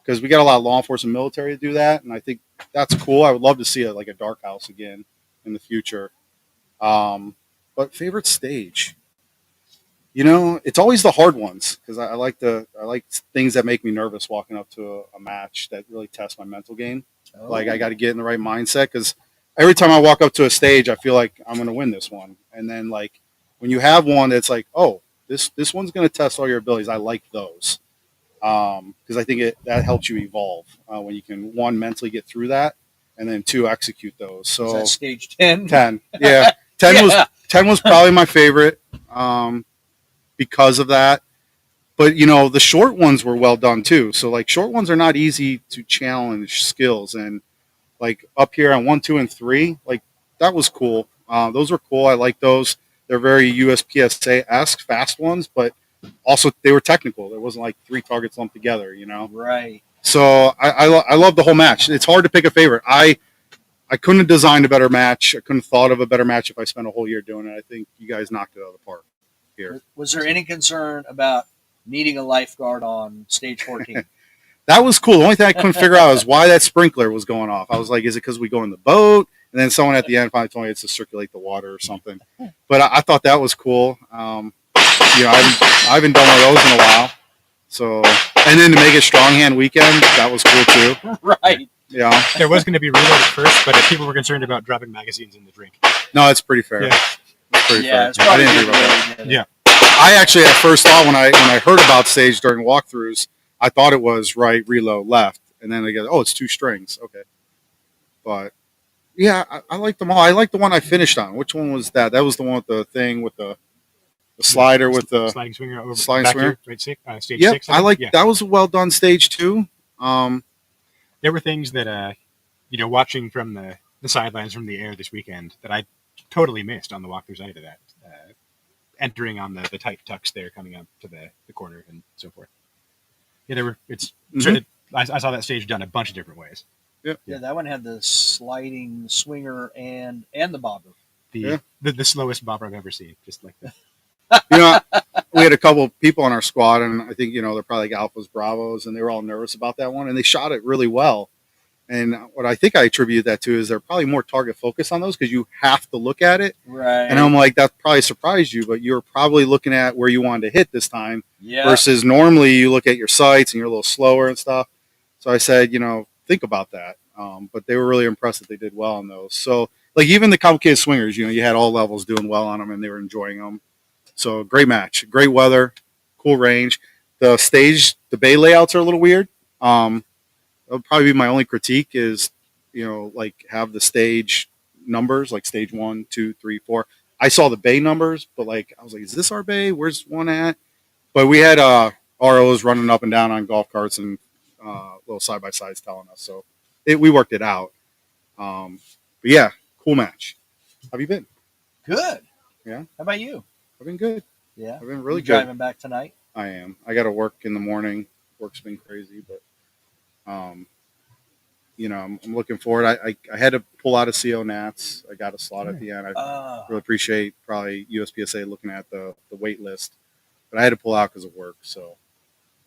because we got a lot of law enforcement military to do that. And I think that's cool. I would love to see a dark house again in the future. But favorite stage, it's always the hard ones because I like things that make me nervous walking up to a match that really test my mental game. Oh. Like I got to get in the right mindset because every time I walk up to a stage, I feel like I'm going to win this one. And then like when you have one that's like, oh, this one's going to test all your abilities. I like those because I think that helps you evolve when you can, one, mentally get through that, and then two, execute those. So Is that stage 10? 10, yeah, 10 was probably my favorite because of that. But the short ones were well done too. So like short ones are not easy to challenge skills, and like up here on 1, 2, and 3, like that was cool. Those were cool. I like those. They're very USPSA-esque, fast ones, but also they were technical. There wasn't like 3 targets lumped together, you know? Right. So I love the whole match. It's hard to pick a favorite. I couldn't have designed a better match. I couldn't have thought of a better match if I spent a whole year doing it. I think you guys knocked it out of the park here. Was there any concern about needing a lifeguard on stage 14? That was cool. The only thing I couldn't figure out is why that sprinkler was going off. I was like, is it because we go in the boat? And then someone at the end finally told me it's to circulate the water or something. But I thought that was cool. I haven't done one of those in a while. So, and then to make it strong hand weekend, that was cool too. Right. Yeah. There was going to be reload at first, but people were concerned about dropping magazines in the drink. No, it's pretty fair. Yeah. It's pretty fair. It's probably I didn't good think about that. way they did it. Yeah. I actually at first thought when I heard about stage during walkthroughs, I thought it was right, reload, left, and then they go, oh, it's 2 strings. Okay. But yeah, I like them all. I like the one I finished on. Which one was that? That was the one with the thing with the slider with the sliding swinger over sliding back swinger. here, right, stage Yep, 6. I like Yeah. that. Was a well done stage too. There were things that watching from the sidelines from the air this weekend that I totally missed on the walkthrough side of that. Entering on the tight tucks there, coming up to the corner and so forth. Yeah, there were. I saw that stage done a bunch of different ways. Yeah, that one had the sliding swinger and the bobber. The slowest bobber I've ever seen, just like that. We had a couple of people on our squad, and I think they're probably like Alphas, Bravos, and they were all nervous about that one, and they shot it really well. And what I think I attribute that to is they're probably more target focused on those because you have to look at it. Right. And I'm like, that probably surprised you, but you're probably looking at where you wanted to hit this time. Yeah. Versus normally you look at your sights and you're a little slower and stuff. So I said, think about that. But they were really impressed that they did well on those. So like even the complicated swingers, you had all levels doing well on them and they were enjoying them. So great match, great weather, cool range. The stage, the bay layouts are a little weird. That'll probably be my only critique is, like have the stage numbers, like stage 1, 2, 3, 4. I saw the bay numbers, but like I was like, is this our bay? Where's one at? But we had ROs running up and down on golf carts and little side by sides telling us. So we worked it out. But yeah, cool match. How have you been? Good. Yeah. How about you? I've been good. Yeah. I've been really You good. driving back tonight? I am. I got to work in the morning. Work's been crazy, but I'm looking forward. I had to pull out of CO Nats. I got a slot at the end. I really appreciate probably USPSA looking at the wait list, but I had to pull out because of work, so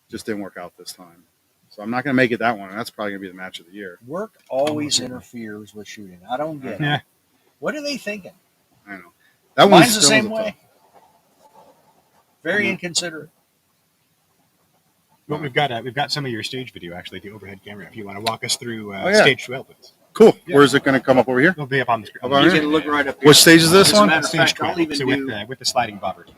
just didn't work out this time. So I'm not going to make it that one, and that's probably going to be the match of the year. Work always interferes with shooting. I don't get it. What are they thinking? I know. That Mine's the same way. Tough. Very inconsiderate. Well, we've got some of your stage video actually, the overhead camera. If you want to walk us through stage 12, please. Cool. Yeah. Where is it going to come up over here? It'll be up on the screen. You can look right up here. Which stage is this one? Stage 12. So with the sliding bobbers.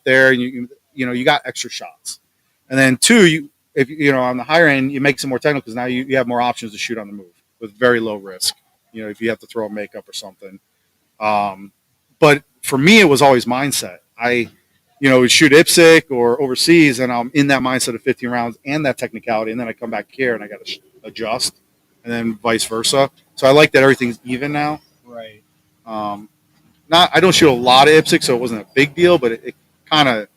there, and you got extra shots. And then two, if on the higher end, you make some more technical because now you have more options to shoot on the move with very low risk. If you have to throw a makeup or something. But for me, it was always mindset. I would shoot IPSC or overseas, and I'm in that mindset of 15 rounds and that technicality, and then I come back here and I got to adjust, and then vice versa. So I like that everything's even now. Right. I don't shoot a lot of IPSC, so it wasn't a big deal, but it kind of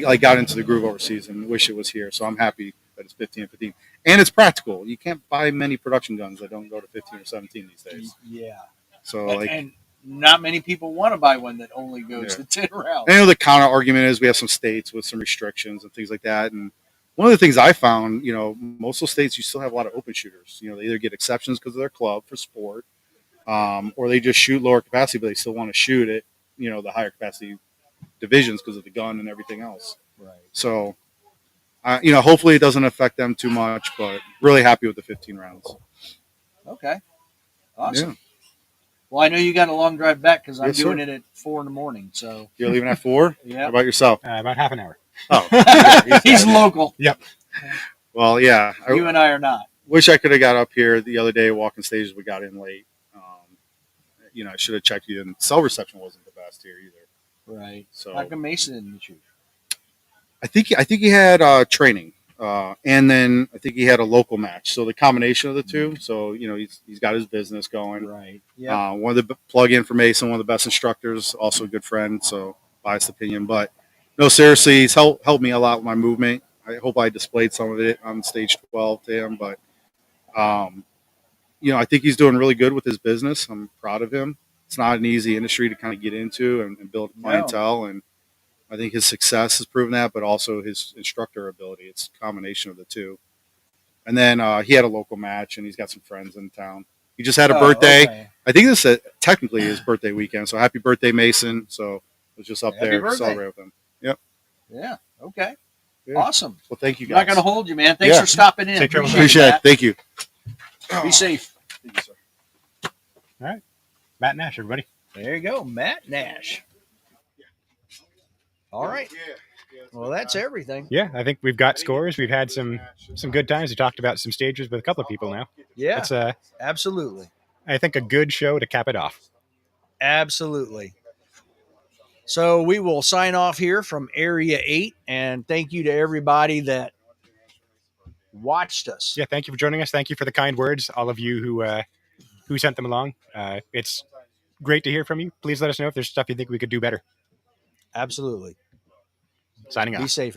like got into the groove overseas and wish it was here. So I'm happy that it's 15 and 15, and it's practical. You can't buy many production guns that don't go to 15 or 17 these days. Yeah. So and not many people want to buy one that only goes to 10 rounds. I know the counter argument is we have some states with some restrictions and things like that. And one of the things I found, most of those states, you still have a lot of open shooters. They either get exceptions because of their club for sport, or they just shoot lower capacity, but they still want to shoot at, the higher capacity divisions because of the gun and everything else. Right. So, hopefully it doesn't affect them too much, but really happy with the 15 rounds. Okay. Awesome. Yeah. Well, I know you got a long drive back because I'm doing it at 4 a.m. So you're leaving at 4? Yeah. How about yourself? About half an hour. Oh, he's local. Yep. Well, yeah. You and I are not. Wish I could have got up here the other day walking stages. We got in late. I should have checked you. And cell reception wasn't the best here either. Right. So how come Mason didn't shoot? I think he had training, and then I think he had a local match. So the combination of the two. So he's got his business going. Right. Yeah. One of the plug-in for Mason, one of the best instructors, also a good friend. So biased opinion, but no, seriously, he's helped me a lot with my movement. I hope I displayed some of it on stage 12 to him, but I think he's doing really good with his business. I'm proud of him. It's not an easy industry to kind of get into and build clientele, and I think his success has proven that, but also his instructor ability. It's a combination of the two. And then he had a local match, and he's got some friends in town. He just had a birthday. Okay. I think this is technically his birthday weekend, so happy birthday, Mason. So I was just up there to celebrate with him. Yep. Yeah. Okay. Yeah. Awesome. Well, thank you, guys. I'm not going to hold you, man. Thanks for stopping in. Appreciate it. Thank you. Be safe. Thank you, sir. All right. Matt Nash, everybody. There you go. Matt Nash. All right. Well, that's everything. Yeah, I think we've got scores. We've had some good times. We talked about some stages with a couple of people now. Yeah. It's absolutely. I think a good show to cap it off. Absolutely. So we will sign off here from Area 8, and thank you to everybody that watched us. Yeah, thank you for joining us. Thank you for the kind words, all of you who sent them along. It's great to hear from you. Please let us know if there's stuff you think we could do better. Absolutely. Signing off. Be safe.